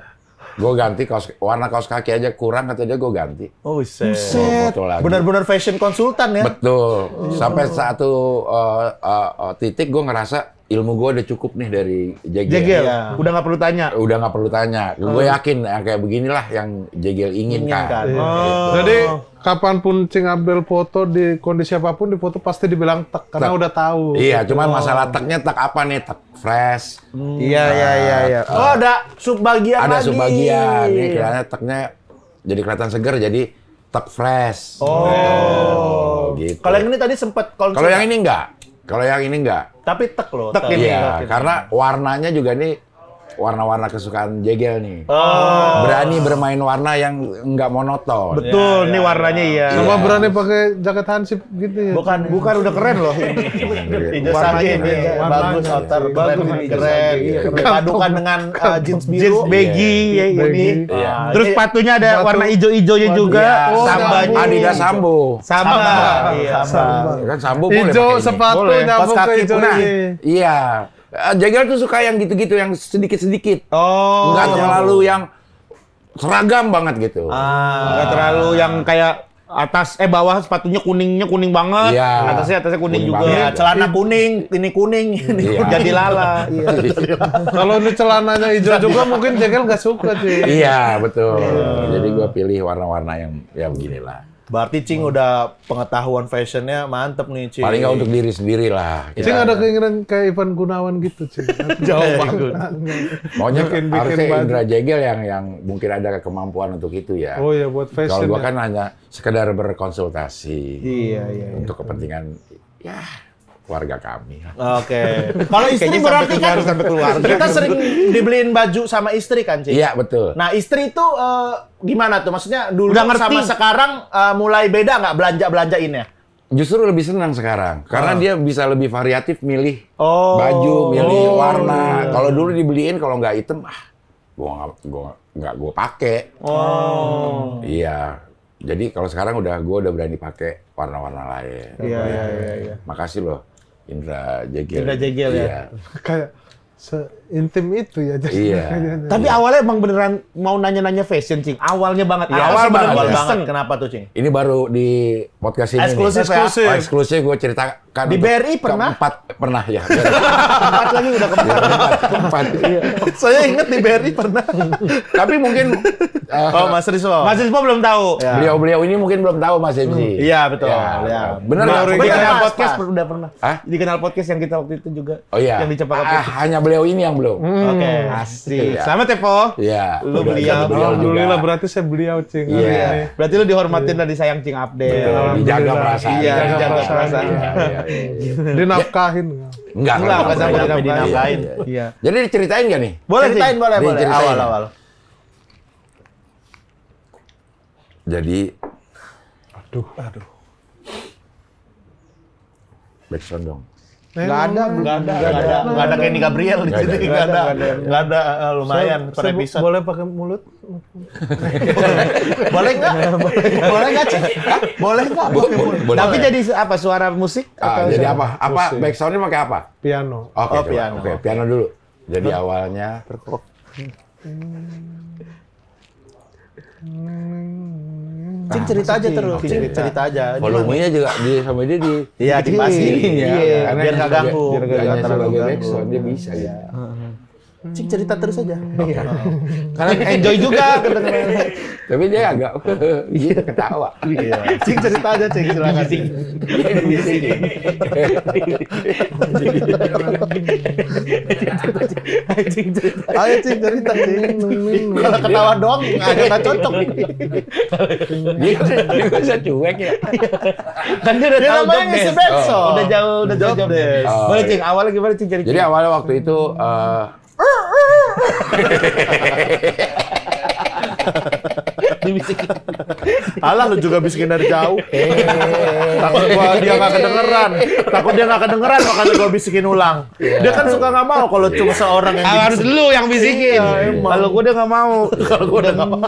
Gue ganti warna kaos kaki aja kurang, kata dia gue ganti. Oh, set. Gua foto lagi. Benar-benar fashion konsultan ya. Betul. Sampai satu titik gue ngerasa ilmu gue udah cukup nih dari Jegel. Jegel, Iya. udah nggak perlu tanya. Udah nggak perlu tanya. Gue yakin kayak beginilah yang Jegel inginkan. Iya. Oh. Jadi kapanpun Cing Abdel foto di kondisi apapun di foto pasti dibilang tek karena Tek. udah tahu. Iya, cuman masalah teknya tek apa nih? Tek fresh. Iya. Oh, ada subbagian Ada lagi. subbagian. Ini kelihatannya teknya jadi kelihatan seger, jadi tek fresh. Oh, gitu. Kalau yang ini tadi sempat Kalau yang ini enggak. Kalau yang ini enggak. tapi tek loh. Tek ini. Iya, karena warnanya juga nih warna-warna kesukaan Jegel nih. Oh. Berani bermain warna yang enggak monoton. Betul, nih warnanya iya. Sama berani pakai jaket hansip gitu ya. Bukan udah keren loh. Hijau Warnanya sage ini, ini warnanya. bagus, outer Bagus, keren, hijau keren. sage, iya, keren. Dipadukan dengan jeans biru. Jeans baggy ya ini. Baggy. Iya. Terus sepatunya ada Sepatu. warna hijau-hijaunya juga. Iya, Sambanya. Adidas Sambo. Sama. Iya, Kan Sambo boleh Hijau pakai ini. sepatu Boleh, nyambung pas ke kaki hijau Nah, ini. iya. Jegel tuh suka yang gitu-gitu, yang sedikit-sedikit. Oh. Nggak terlalu yang seragam banget gitu. Nggak terlalu yang kayak bawah sepatunya kuning banget. Iya. Atasnya kuning Kuning juga. Iya, banget. celana kuning, ini kuning, ini Iya. kuning. Jadi lala. Iya. Kalau ini celananya hijau juga mungkin Jegel nggak suka sih. Iya, betul. Jadi gue pilih warna-warna yang ya beginilah. Berarti Cing udah pengetahuan fashionnya mantep nih, Cing. Paling nggak untuk diri sendiri lah. Cing ada keinginan kayak Ivan Gunawan gitu, Cing. jauh banget. Maunya bikin harusnya baju. Indra Jegel yang mungkin ada kemampuan untuk itu ya. Oh ya buat Kalau fashion. gua Ya. kan hanya sekedar berkonsultasi Iya. untuk kepentingan ya keluarga kami. Oke. Kalau istri Kayaknya berarti sampai kan sampai keluar. kita sering dibeliin baju sama istri kan, Cing? Iya, betul. Nah, istri itu gimana tuh? Maksudnya dulu Udah ngerti. sama sekarang mulai beda nggak belanja-belanjainnya? Justru lebih senang sekarang karena dia bisa lebih variatif milih Oh. baju, milih warna. Kalau dulu dibeliin kalau nggak item, gua nggak pakai. Oh. Iya. Jadi kalau sekarang gua udah berani pakai warna-warna lain. Iya. Makasih loh Indra Jegel. Indra Jegel, ya. Iya. Kayak seintim itu ya. Iya. Tapi awalnya emang beneran mau nanya-nanya fashion, Cing. Awalnya banget. Iya, Awal banget, awal ya. banget. Kenapa tuh, Cing? Ini baru di podcast ini. Eksklusif nih. ya? Oh, eksklusif gue ceritakan. Di untuk BRI pernah? pernah ya. Keempat lagi udah Keempat. Saya inget di BRI pernah. Tapi mungkin Oh, Mas Rizwan. Mas Rispo belum tahu. Ya. beliau-beliau ini mungkin belum tahu Mas MC. Iya, betul. Ya, Ya. bener Nah, nggak? di Bener, kanal pas, podcast pas. udah pernah. Hah? Di kanal podcast yang kita waktu itu juga. Oh iya. Yang di Cempaka Putih. Hanya beliau ini yang belum. Oke. Asik. Iya. Selamat ya, Po. Iya. Lu udah beliau. ada Alhamdulillah juga. berarti saya beliau, Cing. hari Iya. ini. Berarti lu dihormatin dan disayang Cing Abdel. Betul, dijaga perasaan. Iya, dijaga dijaga perasaan. perasaan. Iya, iya, iya. Dinafkahin. Enggak, Enggak kalau sampai sampai dinafkahin. Iya. Iya. Jadi diceritain nggak nih? Boleh, Ceritain Cing. boleh. Diceritain. Awal-awal. Jadi Aduh. backsound dong. Nggak ada Kenny Gabriel di Nggak sini, ada. nggak ada. Lumayan per episode. Boleh pakai mulut? Boleh nggak? Boleh nggak, Cik? Hah? Boleh nggak? Boleh. Tapi jadi apa? Suara musik? Jadi apa? Musik. Backsoundnya pakai apa? Piano. Oke, Oh, coba. piano. Oke, piano dulu. Jadi awalnya Cing cerita aja terus. Cing cerita aja. volumenya juga sama dia di Iya, dipasin. Iya, karena biar nggak ganggu. Biar nggak Nggak terlalu sebagai ganggu. backsound dia bisa ya. Cing cerita terus aja. Karena enjoy juga kedengeran. Tapi dia agak gitu ketawa. Iya. Cing cerita aja, Cing. Silakan. Dia dibisikin. Cing cerita. Ayo Cing cerita, Cing. Kalau ketawa doang nggak cocok. Dia bisa cuek ya. Kan dia udah Dia tahu namanya job ngisi desk. backsound. Udah jauh job desk. Oh, Boleh iya. Cing, awalnya gimana Cing cerita? Jadi awalnya waktu itu dibisikin. Alah, lu juga bisikin dari jauh. Takut dia nggak kedengeran. Takut dia nggak kedengeran, makanya gua bisikin ulang. Dia kan suka nggak mau kalau cuma seorang yang Harus lu yang bisikin. Kalau gua udah nggak mau. Kalau gua udah nggak mau.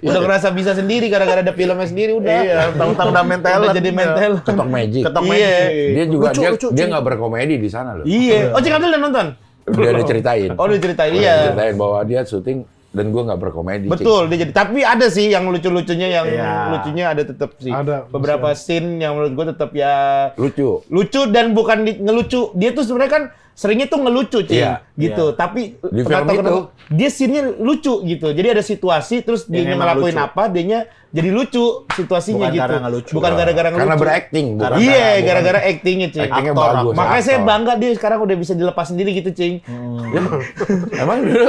Udah ngerasa bisa sendiri gara-gara ada filmnya sendiri udah. Iya, tentang mental. Udah jadi mental. ketok magic. Ketok Iya. magic. Dia juga Lucu, dia nggak berkomedi di sana loh. Iya. Oh, Cing Abdul udah nonton? Dia udah ceritain. Oh, udah ceritain. Udah Iya. ceritain bahwa dia syuting dan gue nggak berkomedi. Cing. Betul, dia jadi. Tapi ada sih yang lucu-lucunya, yang Iya. lucunya ada tetap sih. Ada, Beberapa scene yang menurut gua tetap ya Lucu. lucu dan bukan ngelucu. Dia tuh sebenarnya kan seringnya tuh ngelucu, Cing. Iya, Gitu. iya. Tapi Di nggak film tahu itu. kenapa, dia scene-nya lucu gitu. Jadi ada situasi terus dia Yang emang ngelakuin lucu. apa, dianya jadi lucu situasinya Bukan gitu. karena ngelucu. Bukan gara-gara ngelucu. Karena berakting. bukan Iya, bukan- gara-gara actingnya, Cing. Actingnya Aktor. bagus, Makanya saya aktor. bangga dia sekarang udah bisa dilepas sendiri gitu, Cing. Emang dulu.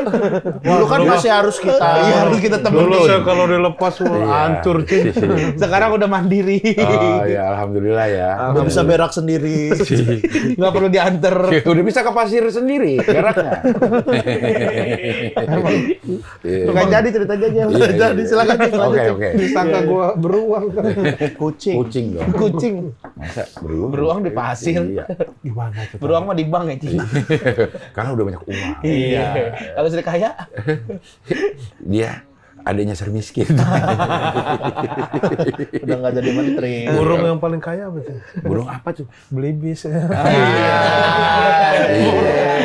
Dulu kan masih harus kita. Iya, harus kita temenin. Dulu saya kalau dilepas Iya. hancur, Cing. Sekarang udah mandiri. Oh ya, alhamdulillah ya. Nggak bisa berak sendiri. Nggak perlu diantar. Udah bisa ke pasir sendiri beraknya. Iya. Nggak jadi ceritanya aja. Iya, iya, Jadi iya. silakan Cing. Oke, oke. Disangka gua beruang kan. Kucing. Kucing dong. Kucing. Masa beruang? Beruang di pasir. Iya. Gimana tuh? Beruang mah di bank ya, Cing. Karena udah banyak uang. Iya. Kalau sudah kaya, Dia adanya ser miskin. Udah nggak jadi menteri. Burung yang paling kaya apa sih? Burung apa tuh? Belibis. Iya.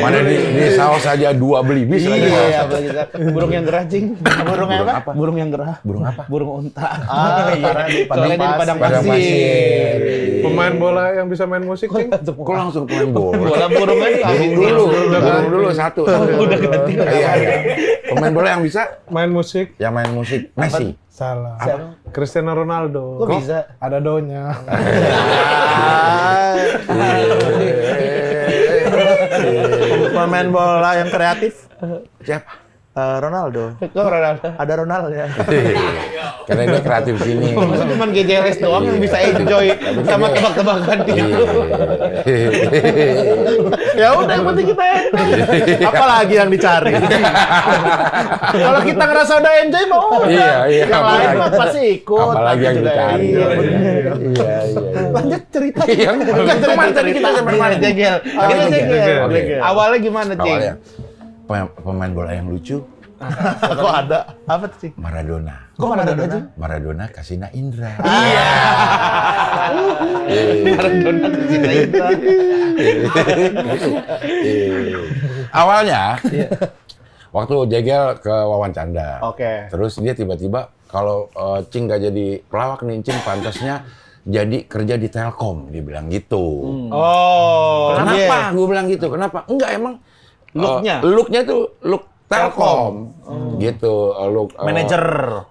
Mana di saus aja 2 belibis lagi. iya, apalagi burung yang gerah, Cing. Burung yang apa? Burung yang gerah. Burung apa? Burung unta. Karena di Soalnya dia di padang Padang pasir. pasir. Pemain bola yang bisa main musik, Cing. Kok langsung pemain bola? Bola burung aja. Burung dulu satu. Udah ganti. Iya, iya. Pemain bola yang bisa Main musik. yang main musik Messi. Salah. Siapa? Cristiano Ronaldo. Kok bisa? Ada donya. Pemain bola yang kreatif. Siapa? Ronaldo. Kok Ronaldo? Ada Ronaldo ya. Karena dia kreatif sini. Masa cuma GJLS doang yang bisa enjoy sama tebak-tebakan gitu. Ya udah, yang penting kita enjoy. Apalagi yang dicari. Kalau kita ngerasa udah enjoy mau udah. Iya, iya. Yang lain Apalagi- mah pasti ikut. apalagi yang juga dicari. Iya, bener. Iya, iya. Lanjut cerita. Iya, enggak, kemana tadi kita sampai mana? Jegel. Oh, Kita jegel. jegel. Oke. Awalnya gimana, Cing? Awalnya pemain bola yang lucu Kok ada? Apa tuh, Cing? Maradona. Kok Maradona, Cing? Maradona Kasina Indra. Maradona kecinta itu. Awalnya waktu Jegel ke Wawan Canda. Oke. Terus dia tiba-tiba kalau Cing nggak jadi pelawak nih, Cing pantasnya jadi kerja di Telkom, dia bilang gitu. Oh, Kenapa? Gue bilang gitu. Kenapa? Enggak, emang Look-nya? look-nya tuh look Telkom. Gitu. Look, Manajer.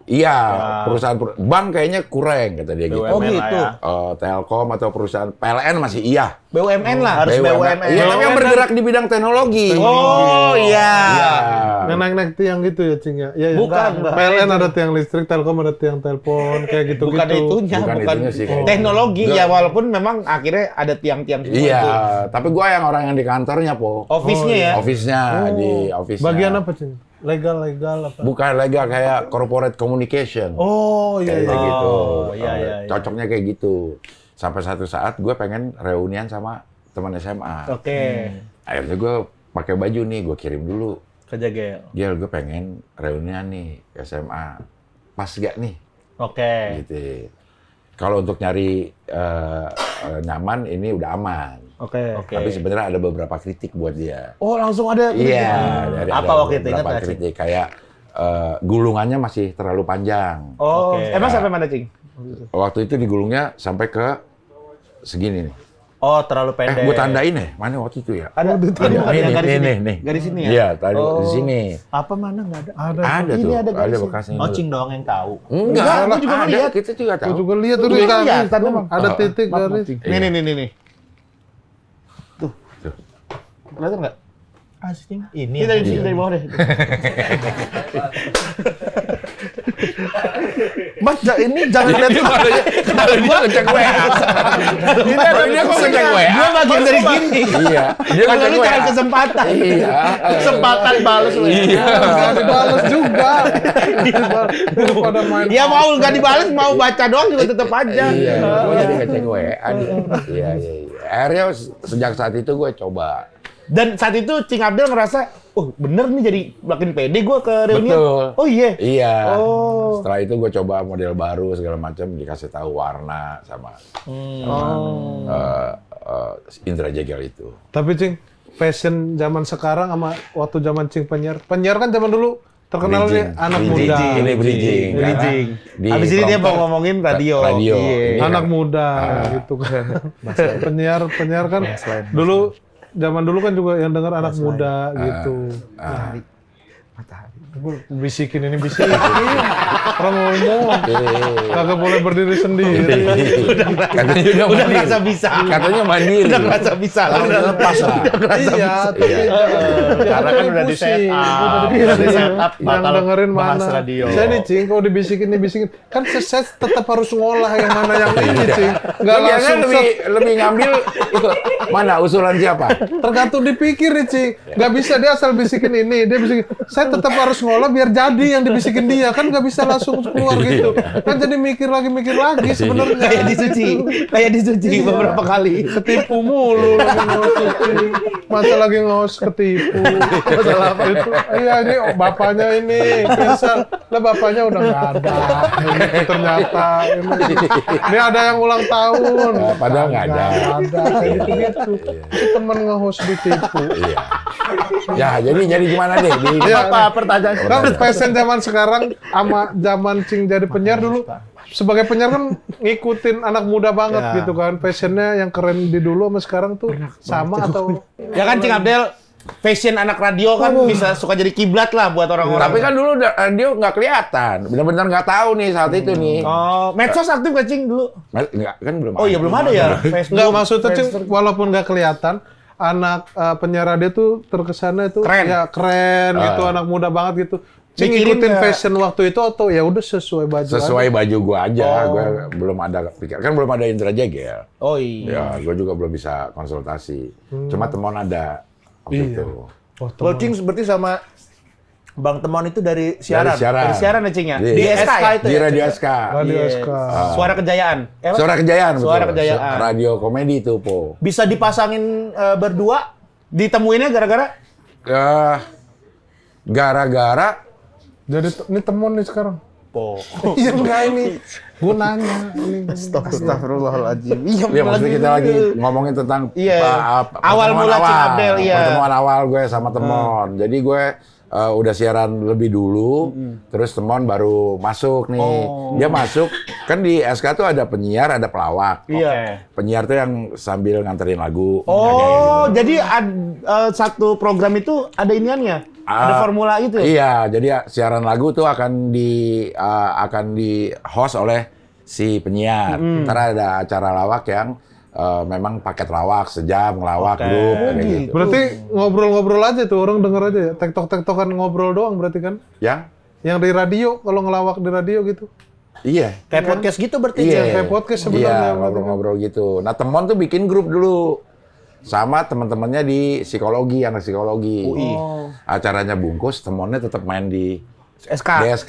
Iya, perusahaan bank kayaknya kurang kata dia gitu. Oh, gitu. ya. Telkom atau perusahaan PLN masih iya. BUMN lah, harus BUMN. BUMN. Iya, tapi yang bergerak di bidang teknologi. Oh iya. Iya. Yang naik-naik tiang gitu ya, Cing ya? Iya, ya. Bukan, enggak. PLN ada tiang listrik, Telkom ada tiang telepon, kayak gitu-gitu. Bukan itunya, Bukan bukan itunya sih, kayaknya. teknologi Enggak. ya, walaupun memang akhirnya ada tiang-tiang semua Iya, itu. tapi gua yang orang yang di kantornya, Po. Office-nya ya. Office-nya, di office-nya. Bagian apa, Cing? Legal apa? Bukan legal, kayak corporate communication. Oh, iya, Kayak iya. gitu. iya, iya, iya. Cocoknya kayak gitu. Sampai satu saat gue pengen reunian sama teman SMA. Oke. Akhirnya gue pakai baju nih, gue kirim dulu. Kerja gel. Gel, gue pengen reunian nih SMA. Pas gak nih? Oke. Gitu. Kalau untuk nyari nyaman, ini udah aman. Oke. Tapi sebenarnya ada beberapa kritik buat dia. Oh, langsung ada. Iya, dari Apa ada waktu itu, ingat beberapa nggak, Cing? kritik kayak gulungannya masih terlalu panjang. Oh, Oke. emang sampai mana, Cing? Waktu itu digulungnya sampai ke segini nih. Oh, terlalu pendek. Gue tandain ya, mana waktu itu ya? Ada Ini, garis nih, ini. nih. Garis ini ya? Iya, tadi Oh. di sini. Apa mana nggak ada? Ada Ini tuh, ada ada garisnya. bekasnya. Oh, Cing doang yang tahu. Enggak, gua juga ada, ngeliat. kita juga tahu. Gue juga lihat tuh Lu di lihat, garis. tadi, Bang. Ada titik garis. Nih. Tuh. Tuh. Kelihatan nggak? Asing. Ini dari bawah deh. Mas, ini jangan lihat Kalau dia ngecek WA. Dia kok ngecek WA? Gua bagian dari gini. Iya, dia Kalau ngecek lu WA. cari kesempatan. Iya. Kesempatan balas lu. Iya. Nggak dibales juga. Lu pada main. Ya mau nggak dibales, mau baca doang juga tetap aja. Iya, gue jadi ngecek WA dia. Iya. Akhirnya sejak saat itu gue coba. Dan saat itu Cing Abdel ngerasa, oh bener nih jadi makin pede gue ke reunian. Betul. Oh iya. Iya. Oh. Setelah itu gue coba model baru segala macam, dikasih tahu warna sama Indra Jegel itu. Tapi Cing, fashion zaman sekarang sama waktu zaman Cing penyiar. Penyiar kan zaman dulu terkenal nih anak muda. Ini bridging. Bridging. Di Habis ini dia mau prompter. ngomongin radio. Radio. Iya. Iya. Anak muda gitu kan. penyiar kan dulu zaman dulu kan juga yang dengar anak muda gitu. Bisikin ini bisikin. Orang ngomong. Kagak boleh berdiri sendiri. Katanya Udah ngerasa bisa. Katanya mandiri. Udah ngerasa bisa lah. Udah lepas lah. Iya, tapi Karena kan udah di set up. Udah di set up. yang dengerin bahas mana. radio. Saya nih Cing, kalau dibisikin. Kan saya tetap harus ngolah yang mana yang ini Cing. Nggak Biasanya langsung lebih ngambil itu mana usulan siapa? tergantung dipikir nih Cing. Nggak bisa dia asal bisikin ini, dia bisikin. Saya tetap harus ngolah biar jadi yang dibisikin dia. Kan nggak bisa langsung keluar gitu. Kan jadi mikir lagi sebenarnya. Kayak disuci beberapa kali. Ketipu mulu lagi nge-host. Masa lagi nge-host ketipu. Masalah apa itu? Iya ini bapaknya ini pingsan. Lah bapaknya udah nggak ada. Ini ternyata ini ada yang ulang tahun. Padahal nggak ada. Kayak gitu-gitu. Si temen nge-host ditipu. Iya. Ya, jadi gimana deh? Apa pertanyaan? Kan fashion zaman sekarang sama zaman Cing jadi penyiar dulu. Sebagai penyiar kan ngikutin anak muda banget gitu kan. Fashionnya yang keren di dulu sama sekarang tuh sama atau Ya kan Cing Abdel, fashion anak radio kan bisa suka jadi kiblat lah buat orang-orang. Tapi kan dulu dia nggak kelihatan. Benar-benar nggak tahu nih saat itu nih. Oh, medsos aktif nggak Cing dulu? Nggak, kan belum Oh iya belum ada ya. Facebook. Nggak, maksudnya Cing, walaupun nggak kelihatan, anak penyiar radio tuh terkesannya itu Keren. ya keren gitu, anak muda banget gitu. Cing Mikirin ngikutin nggak? fashion waktu itu atau ya udah sesuai baju Sesuai aja? baju gua aja, gua belum ada pikir. Kan belum ada Indra Jegel. Oh iya. Ya, gua juga belum bisa konsultasi. Cuma temuan ada waktu itu. Kalau Cing berarti sama Bang Temon itu dari siaran. Dari siaran. Dari siaran ya Cing ya? Di Di SK itu Di ya? Radio SK. Radio Iya. SK. Suara Kejayaan. Apa? Suara Kejayaan, betul. Suara Kejayaan. Radio komedi itu, Po. Bisa dipasangin berdua, ditemuinnya gara-gara Gara-gara Jadi ini temen nih sekarang. Po. Iya enggak ini gunanya ini. Astagfirullahaladzim. Iya, ya maksudnya kita lagi ngomongin tentang Iya. pertemuan Awal mula Cing Abdel, iya. Pertemuan awal gue sama Temon. Jadi gue udah siaran lebih dulu, terus Temon baru masuk nih. Dia masuk, kan di SK tuh ada penyiar, ada pelawak. Iya. Penyiar tuh yang sambil nganterin lagu. Oh, jadi satu program itu ada iniannya? Ada formula itu? Iya, jadi siaran lagu tuh akan di host oleh si penyiar. Ntar ada acara lawak yang memang paket lawak sejam ngelawak grup kayak gitu. Berarti ngobrol-ngobrol aja tuh, orang denger aja ya. Tektok-tektokan ngobrol doang berarti kan? Yang di radio, kalau ngelawak di radio gitu. Iya. Kayak podcast gitu berarti. Iya. Kayak podcast sebenarnya. Iya, ngobrol-ngobrol gitu. Nah, Temon tuh bikin grup dulu. Sama teman-temannya di psikologi, anak psikologi. Acaranya bungkus, Temonnya tetap main di DSK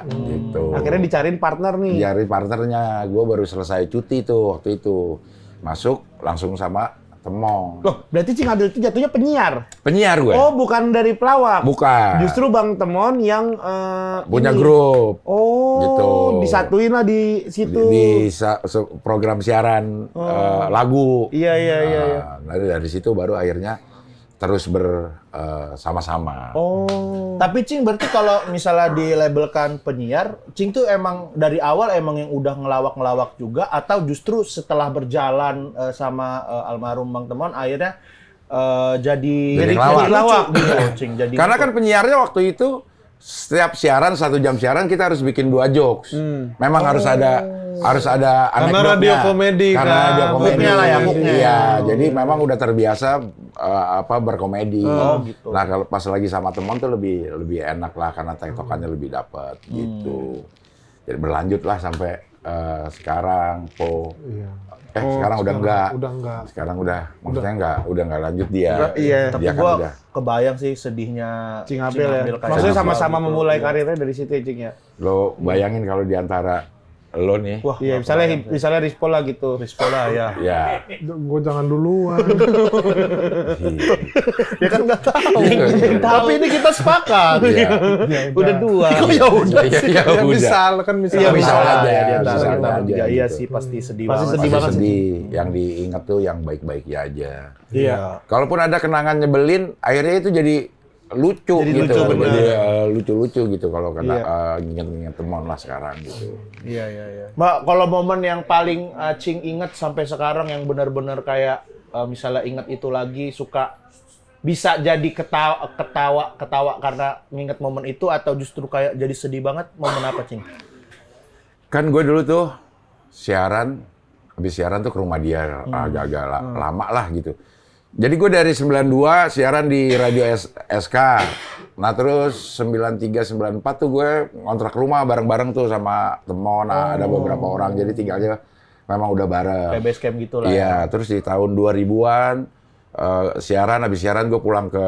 gitu. Akhirnya dicariin partner nih. Cari partnernya. Gue baru selesai cuti tuh waktu itu. Masuk langsung sama Temon. Loh, berarti Cing Abdel itu jatuhnya penyiar? Penyiar gue. Oh, bukan dari pelawak? Bukan. Justru Bang Temon yang Punya ini. grup. Oh, Gitu. disatuin lah di situ. Di program siaran lagu. Iya. Nah, dari situ baru akhirnya terus bersama-sama. Oh. Tapi Cing berarti kalau misalnya dilabelkan penyiar, Cing tuh emang dari awal emang yang udah ngelawak-ngelawak juga atau justru setelah berjalan sama almarhum Bang Temon akhirnya jadi ngelawak gitu Cing. Jadi Karena kan penyiarnya waktu itu setiap siaran 1 jam siaran kita harus bikin 2 jokes. Memang harus ada Karena anekdotnya. radio komedi Karena kan. radio komedi. Hooknya lah ya, hooknya. Iya, jadi memang udah terbiasa berkomedi. gitu. Nah, kalau pas lagi sama teman tuh lebih enak lah karena tektokannya lebih dapat gitu. Jadi berlanjut lah sampai sekarang Iya. sekarang udah enggak. Udah enggak. Sekarang maksudnya udah enggak lanjut dia. Iya. tapi Dia kan gua udah. kebayang sih sedihnya Cing Abdel ya. kayak Maksudnya gitu. sama-sama Gitu. memulai Iya. karirnya dari situ ya, Cing ya. Lo bayangin kalau di antara lo nih. Wah, Iya, misalnya Rispo lah gitu. Rispola ya. Ya. Gue jangan duluan. Ya kan nggak tahu. Iya. Tapi ini kita sepakat. Iya. Udah 2. Ya udah. Ya Ya udah. misal kan misal. Iya, bisa bisa aja, ya di bisa antara aja kita bertiga. Iya gitu. sih pasti sedih Pasti banget. sedih Pasti banget sih. sedih. Yang diingat tuh yang baik-baiknya aja. Iya. Kalaupun ada kenangan nyebelin, akhirnya itu jadi lucu Jadi gitu. lucu, bener. Jadi lucu-lucu gitu kalau kena inget-inget teman lah sekarang gitu. Iya. Mbak, kalau momen yang paling Cing inget sampai sekarang yang benar-benar kayak misalnya inget itu lagi suka bisa jadi ketawa karena nginget momen itu atau justru kayak jadi sedih banget, momen apa Cing? Kan gue dulu tuh habis siaran tuh ke rumah dia agak-agak lama lah gitu. Jadi gue dari 92 siaran di Radio SK. Nah terus 93, 94 tuh gue ngontrak rumah bareng-bareng tuh sama Temon. Nah, ada beberapa orang, jadi tinggalnya memang udah bareng. Kayak base camp gitu lah. Iya, terus di tahun 2000-an habis siaran gue pulang ke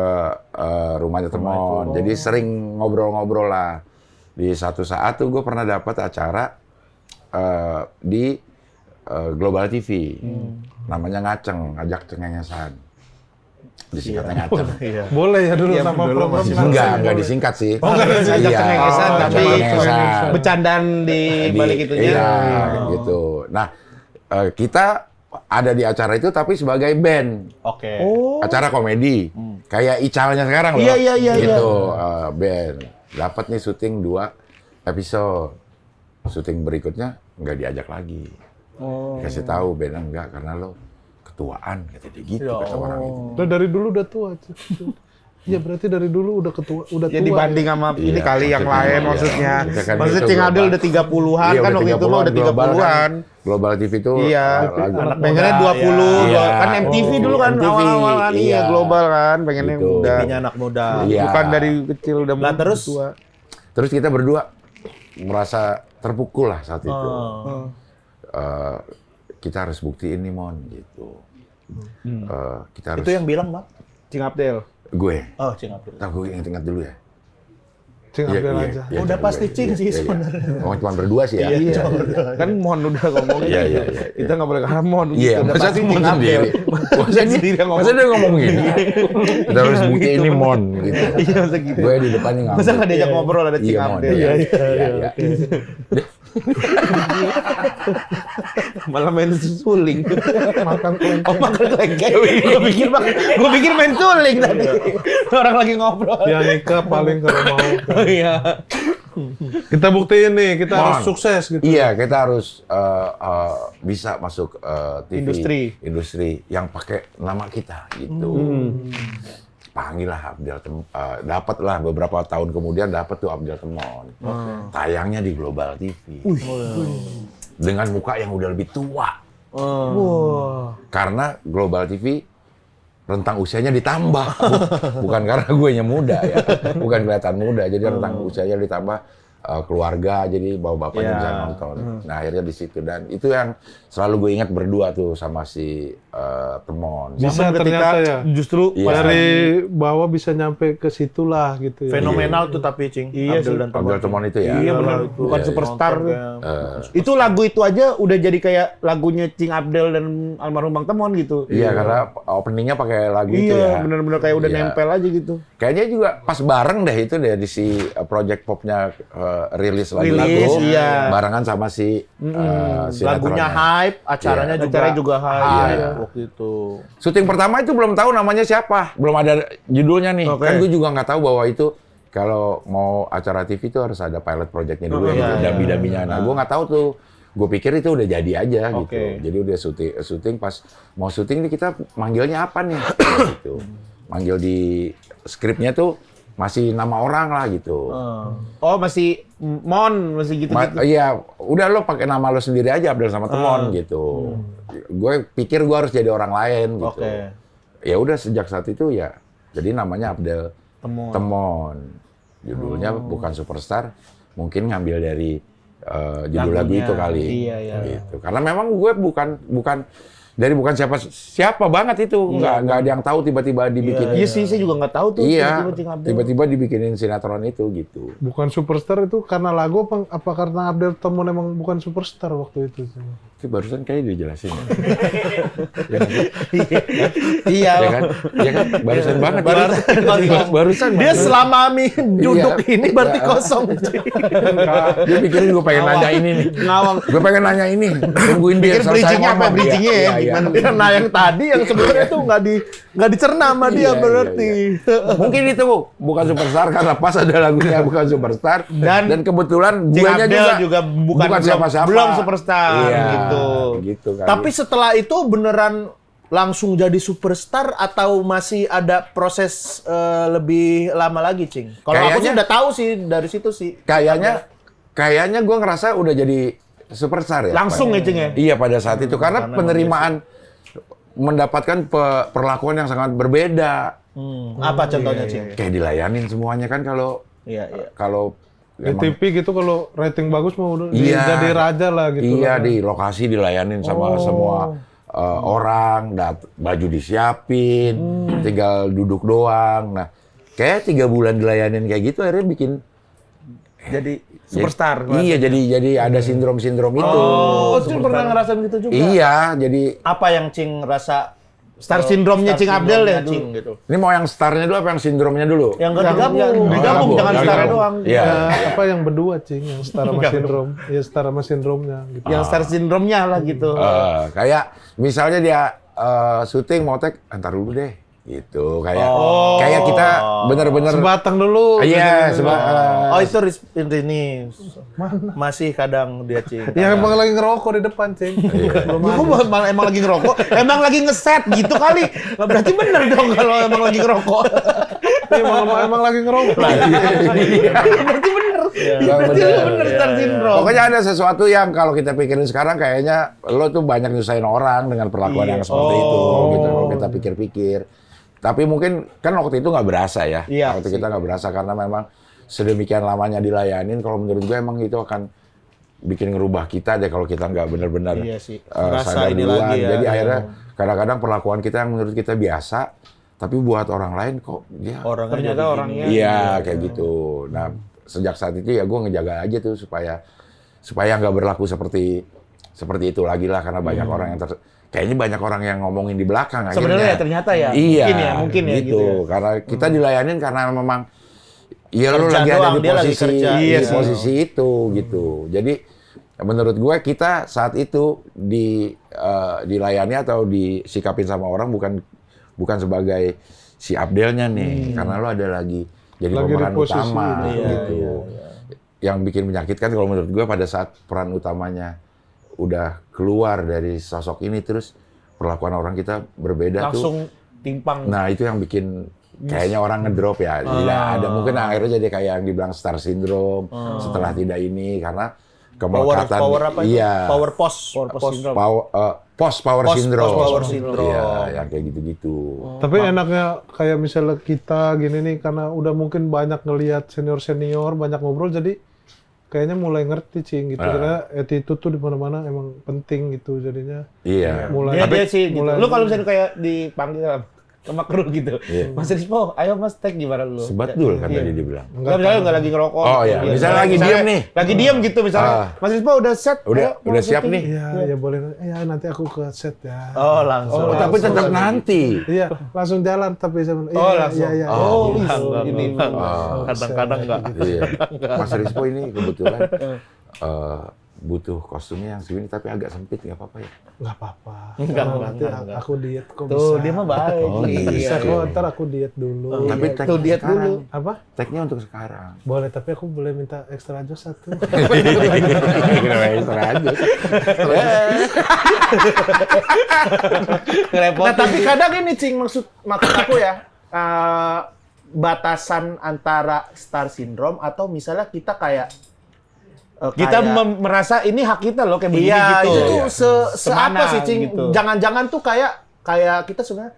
rumahnya Temon. Jadi sering ngobrol-ngobrol lah. Di satu saat tuh gue pernah dapat acara di Global TV. Namanya Ngajak Cengengesan. Disingkatnya Ngaceng. Iya. Boleh ya dulu nama program. Enggak disingkat sih. Oh, enggak disingkat, Iya, Cengengesan, tapi Cengengesan. bercandaan di balik itunya. Iya, gitu. Nah, kita ada di acara itu tapi sebagai band. Oke. Acara komedi. Kayak Icalnya sekarang loh. Iya. Gitu, band. Dapat nih syuting 2 episode. Syuting berikutnya nggak diajak lagi. Kasih tahu bandnya enggak karena lo ketuaan, kata dia gitu, kata orang itu. Udah dari dulu udah tua. Iya berarti dari dulu udah udah Ya tua. dibanding sama ini Iya, kali yang maksudnya, lain iya. maksudnya. Kita kan Maksudnya itu Cing Abdel global. udah 30-an Iya, kan waktu itu mah udah 30-an, 30-an. Global TV itu Iya. lagu- Pengennya 20, Iya. kan MTV dulu kan MTV, awal-awal kan iya iya. global kan, pengennya yang Gitu. muda. Intinya anak muda. Iya. Bukan dari kecil udah Lah, terus? tua. Terus kita berdua merasa terpukul lah saat itu. Kita harus buktiin nih, Mon, gitu. Kita harus. Itu yang bilang, Bang? Cing Abdel. Gue. Oh, Cing Abdel. Ntar gue ingat dulu ya. Cing Iya, ambil iya, aja. iya, Udah iya, pasti iya, Cing iya, sih iya. sebenarnya. Oh, cuma berdua sih ya. Iya. Kan Mon udah ngomong. Iya. Kita nggak boleh kalah Mon. Iya, Udah masa pasti Mon Cing Abdel. sendiri. Masa sendiri yang ngomong. Masa dia ngomong gini? Kita harus buktiin ini Mon, gitu. Iya, masa gitu. Gue di depannya ngambil. Masa nggak diajak ngobrol ada Cing Iya, Mon. Abdel. Iya. Malah main suling. Makan kelengkeng. Oh, makan kelengkeng. Gue pikir main suling tadi. Orang lagi ngobrol. Ya nikah paling kalau mau. Oh iya. Kita buktiin nih, kita harus Mon. sukses gitu. Iya, kita harus bisa masuk TV Industri. yang pakai nama kita gitu. Panggil lah Abdel dapat lah beberapa tahun kemudian dapat tuh Abdel Temon. Tayangnya di Global TV. Dengan muka yang udah lebih tua. Wah. Karena Global TV rentang usianya ditambah. Bukan karena gue nya muda ya. Bukan kelihatan muda, jadi rentang usianya ditambah. Keluarga, jadi bawa bapaknya bisa nonton. Nah akhirnya di situ, dan itu yang selalu gue ingat berdua tuh sama si Temon. Bisa Momen ternyata ya. Justru Iya. pas Dari bawah bisa nyampe ke situlah gitu ya. fenomenal tuh tapi Cing. Iya Abdel sih. dan Abdel Temon itu ya. Iya benar, itu. bukan Iya, superstar. Nonton, Itu lagu itu aja udah jadi kayak lagunya Cing Abdel dan almarhum Bang Temon gitu. Iya, karena openingnya pakai lagu itu ya. Iya, benar-benar kayak udah Iya. nempel aja gitu. Kayaknya juga pas bareng deh itu deh di si Project Popnya rilis lagu-lagu. Rilis, iya. Barengan sama si lagunya sinetronnya. hype, acaranya Iya. juga, juga hype. Iya. waktu itu. Syuting pertama itu belum tahu namanya siapa, belum ada judulnya nih. Oke. Kan gue juga nggak tahu bahwa itu kalau mau acara TV itu harus ada pilot projectnya dulu, Iya, gitu, iya. dambi-dambinya. Nah, gue nggak tahu tuh. Gue pikir itu udah jadi aja gitu. Oke. Jadi udah syuting pas mau syuting nih kita manggilnya apa nih? gitu. Manggil di skripnya tuh masih nama orang lah gitu. Oh, masih Mon, masih gitu-gitu. Iya, udah lo pakai nama lo sendiri aja, Abdel sama Temon gitu. Gue pikir gue harus jadi orang lain gitu. Oke. Ya udah sejak saat itu ya, jadi namanya Abdel Temon. Judulnya bukan Superstar, mungkin ngambil dari judul lagu Lagunya. itu kali. Iya, iya. Gitu. Karena memang gue bukan bukan siapa banget itu, nggak ada yang tahu tiba-tiba dibikin. Iya sih, saya juga nggak tahu tuh. Iya, tiba-tiba Cing Abdel. tiba-tiba dibikinin sinetron itu gitu. Bukan superstar itu karena lagu apa karena Abdel Temon emang bukan superstar waktu itu? Itu barusan kayaknya dijelasin. Ya, Iya. ya kan? Ya kan? Barusan banget. Barusan. Dia selama duduk Iya. ini berarti Iya. kosong. Dia pikirin gue pengen nanya ini nih. Ngawang. Gue pengen nanya ini. Tungguin dia Pikir selesai bridging-nya apa? ngomong. Bridging-nya ya? Iya, iya. Gimana? Nah yang tadi yang sebenarnya tuh nggak dicerna sama dia Iya, berarti. iya, Mungkin itu bukan superstar karena pas ada lagunya bukan superstar dan kebetulan Cing guanya Abdel juga juga bukan siapa-siapa. belum superstar Iya, gitu. gitu kali. Tapi setelah itu beneran langsung jadi superstar atau masih ada proses lebih lama lagi, Cing? Kalau aku sih Kayaknya- udah tahu sih dari situ sih. kayaknya gue ngerasa udah jadi superstar ya. Langsung ya, Cing ya? Iya pada saat itu karena penerimaan mendapatkan perlakuan yang sangat berbeda. Apa contohnya, Cing? Kayak dilayanin semuanya kan kalau Iya, iya. Di emang- TV gitu kalau rating bagus mau udah Iya. jadi raja lah gitu. Iya, lah. di lokasi dilayanin sama semua orang, baju disiapin, tinggal duduk doang. Nah, kayak 3 bulan dilayanin kayak gitu akhirnya bikin Jadi superstar. Iya, jadi ada sindrom-sindrom itu. Oh, Cing pernah ngerasain gitu juga? Iya, jadi Apa yang Cing rasa Star syndrome-nya Cing Abdel ya, Cing gitu? ini mau yang starnya dulu apa yang sindromnya dulu? Yang nggak digabung, digabung, jangan Yang starnya digabung. doang. Iya. Apa yang berdua, Cing, yang setara sama sindrom. Ya setara sama sindromnya gitu. Yang star syndrome-nya lah gitu. Kayak misalnya dia syuting mau tag, antar dulu deh. Gitu, kayak kita bener-bener Sebatang dulu. iya, Oh itu ini masih kadang dia, Cing. Ya emang lagi ngerokok di depan, Cing. Gua emang lagi ngerokok, emang lagi ngeset gitu kali. Berarti bener dong kalau emang lagi ngerokok. Emang lagi ngerokok. Berarti bener. Berarti lu bener star syndrome. Pokoknya ada sesuatu yang kalau kita pikirin sekarang kayaknya lo tuh banyak nyusahin orang dengan perlakuan yang seperti itu gitu kalau kita pikir-pikir. Tapi mungkin kan waktu itu nggak berasa ya. Iya Waktu sih. kita nggak berasa karena memang sedemikian lamanya dilayanin. Kalau menurut gue emang itu akan bikin ngerubah kita deh kalau kita nggak benar-benar Iya sih. Ngerasa sadar ini duluan. lagi ya. Jadi Iya. akhirnya kadang-kadang perlakuan kita yang menurut kita biasa, tapi buat orang lain kok dia Ternyata orangnya. iya kayak gitu. Nah sejak saat itu ya gue ngejaga aja tuh supaya nggak berlaku seperti itu lagi lah karena banyak orang yang kayaknya banyak orang yang ngomongin di belakang akhirnya. Sebenarnya ya ternyata ya. Iya, Mungkin ya gitu ya. Karena kita dilayanin karena memang ya lu Kerja lagi ada doang, di dia lagi posisi kerja. di Iya sih. posisi itu gitu. Jadi menurut gue kita saat itu dilayani atau disikapin sama orang bukan sebagai si Abdelnya nih, karena lo ada lagi jadi Lagi di pemeran posisi utama itu. gitu. Yang bikin menyakitkan kalau menurut gue pada saat peran utamanya udah keluar dari sosok ini terus perlakuan orang kita berbeda tuh. Langsung timpang. Nah itu yang bikin kayaknya orang ngedrop ya. Tidak ada mungkin akhirnya jadi kayak yang dibilang star syndrome setelah tidak ini karena kemelekatan. Power apa itu? Iya. Power pos. Power pos syndrome. post power syndrome. power syndrome. Iya, yang kayak gitu-gitu. Tapi enaknya kayak misalnya kita gini nih, karena udah mungkin banyak ngelihat senior-senior, banyak ngobrol, jadi kayaknya mulai ngerti Cing gitu. Karena attitude tuh di mana-mana emang penting gitu jadinya. Iya. Mulai Dia sih gitu. mulai- Lu kalau misalnya kayak dipanggil sama kru gitu. Iya. Mas Rispo, ayo Mas tag gimana lu? Sebadul kan Iya. tadi dia bilang. Enggak, misalnya nggak lagi ngerokok. Oh, iya. Misalnya lagi diem nih. Lagi diem gitu misalnya. Mas Rispo udah set. Udah ayo, mau siap syuting. nih. Iya, ya boleh. Ya nanti aku ke set ya. Oh, langsung. Oh, tapi tetap nanti. Iya, langsung jalan tapi sama. Oh, langsung. Iya. Oh, Iya. ini. Kadang-kadang enggak. Iya. Mas Rispo ini kebetulan butuh kostumnya yang segini tapi agak sempit, nggak apa-apa ya? Nggak apa-apa. Enggak, Karena nanti enggak. aku diet kok Tuh, bisa. dia mah baik. Oh, Bisa Iya. kok, ntar aku diet dulu. Tapi Tuh, tag diet sekarang. dulu. Apa? Tagnya untuk sekarang. Boleh, tapi aku boleh minta ekstra jos satu. Nah, tapi kadang ini Cing maksud aku ya, batasan antara star syndrome atau misalnya kita kayak kita merasa ini hak kita loh kayak begini Iya, gitu. itu tuh semana apa sih Cing? gitu. Jangan-jangan tuh kayak kita sebenarnya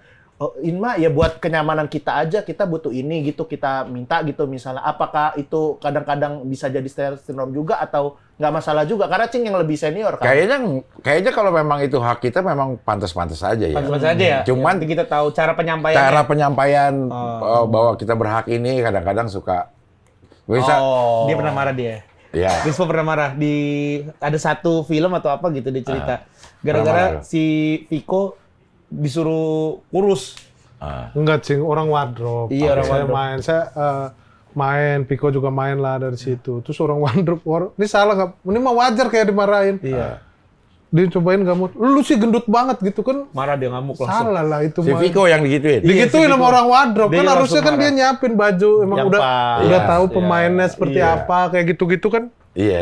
ini mah ya buat kenyamanan kita aja, kita butuh ini gitu, kita minta gitu misalnya. Apakah itu kadang-kadang bisa jadi star syndrome juga atau nggak masalah juga? Karena Cing yang lebih senior kan. Kayaknya kalau memang itu hak kita memang pantas-pantas aja ya. Pantas aja ya. Cuman Yang penting kita tahu cara penyampaiannya. cara penyampaian bahwa kita berhak ini kadang-kadang suka bisa Dia pernah marah dia. ya. Rispo pernah marah ada satu film atau apa gitu dia cerita. Gara-gara marah. si Viko disuruh kurus. Enggak, Cing, orang wardrobe. Iya, orang Saya wardrobe. main, saya main, Piko juga main lah dari situ. Terus orang wardrobe, ini salah nggak? Ini mah wajar kayak dimarahin. Iya. Dicobain nggak mau, lu sih gendut banget gitu kan? Marah dia ngamuk langsung. Salah lah itu Si mah. Viko yang digituin. Digituin sama orang wardrobe, Dia kan langsung harusnya kan marah. dia nyiapin baju, emang Yang udah pas. udah Iya, tahu pemainnya seperti iya. apa, kayak gitu-gitu kan? Iya.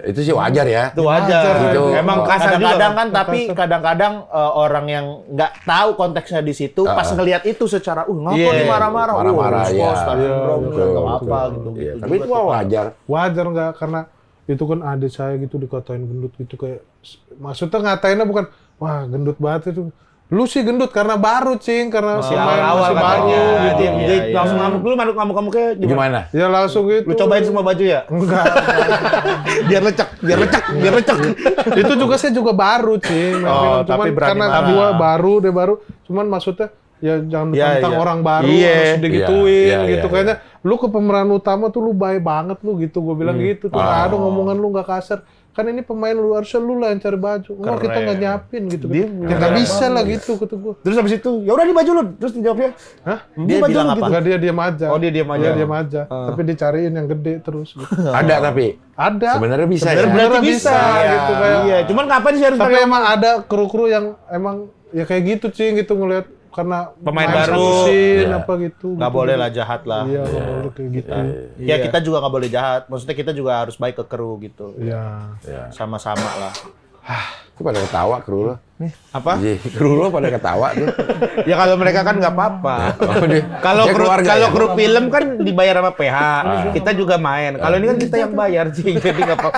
Itu sih wajar ya. Itu wajar. Itu, Emang kasar juga. Kadang-kadang kan, tapi kadang-kadang orang yang nggak tahu konteksnya di situ, pas ngelihat itu secara, ngapa Iya. nih marah-marah, Marah-marah, Rispo, iya. star syndrome, Betul, nggak apa betul. gitu. Iya, tapi itu wajar. Wajar nggak? Karena itu kan adik saya gitu dikatain gendut gitu kayak, maksudnya ngatainnya bukan, wah gendut banget itu. Lu sih gendut karena baru, Cing, karena Si pemain awal-awal masih baru katanya. gitu. Dia Iya. langsung ngamuk dulu, ngamuk-ngamuknya gimana? Gimana? Ya langsung gitu. Lu cobain semua baju ya? Enggak. Biar lecek. Itu juga saya juga baru, Cing. Oh, Cuman tapi berani karena marah. gua baru, dia baru. Cuman maksudnya ya jangan Iya, tentang iya. orang baru Iya. harus digituin Iya, iya, gitu. iya. Kayaknya lu ke pemeran utama tuh lu baik banget lu gitu. Gua bilang gitu. Tuh nggak ada ngomongan lu nggak kasar. Kan ini pemain lu, harusnya lu lah yang cari baju. Enggak, kita nggak nyiapin gitu. Ya nggak bisa lah gitu kata gua. Terus habis itu, ya udah di baju lu. Terus dijawabnya, Hah? dia baju bilang lu apa? gitu. Enggak, dia diam aja. Oh, dia diam aja. Dia diam aja. Tapi dicariin yang gede terus. Gitu. Ada tapi Ada. sebenarnya bisa ya. Sebenarnya Berarti bisa, gitu kayak. Iya, cuman kapan sih harus Tapi pakai emang ada kru-kru yang emang ya kayak gitu, Cing, gitu ngelihat karena Pemain main baru. satu scene, Iya. apa gitu. Nggak gitu. boleh lah jahat lah. Iya, nggak boleh kayak gitu. Ya kita juga nggak boleh jahat. Maksudnya kita juga harus baik ke kru gitu. Iya. Sama-sama lah. Itu pada ketawa kru lo. apa? Iya, kru lo pada ketawa tuh. Ya kalau mereka kan nggak apa-apa. Oh, dia- Kalau dia kru keluarga kalau ya? kru film kan dibayar sama PH, kita juga main. Kalau ini kan kita yang bayar sih, jadi nggak apa.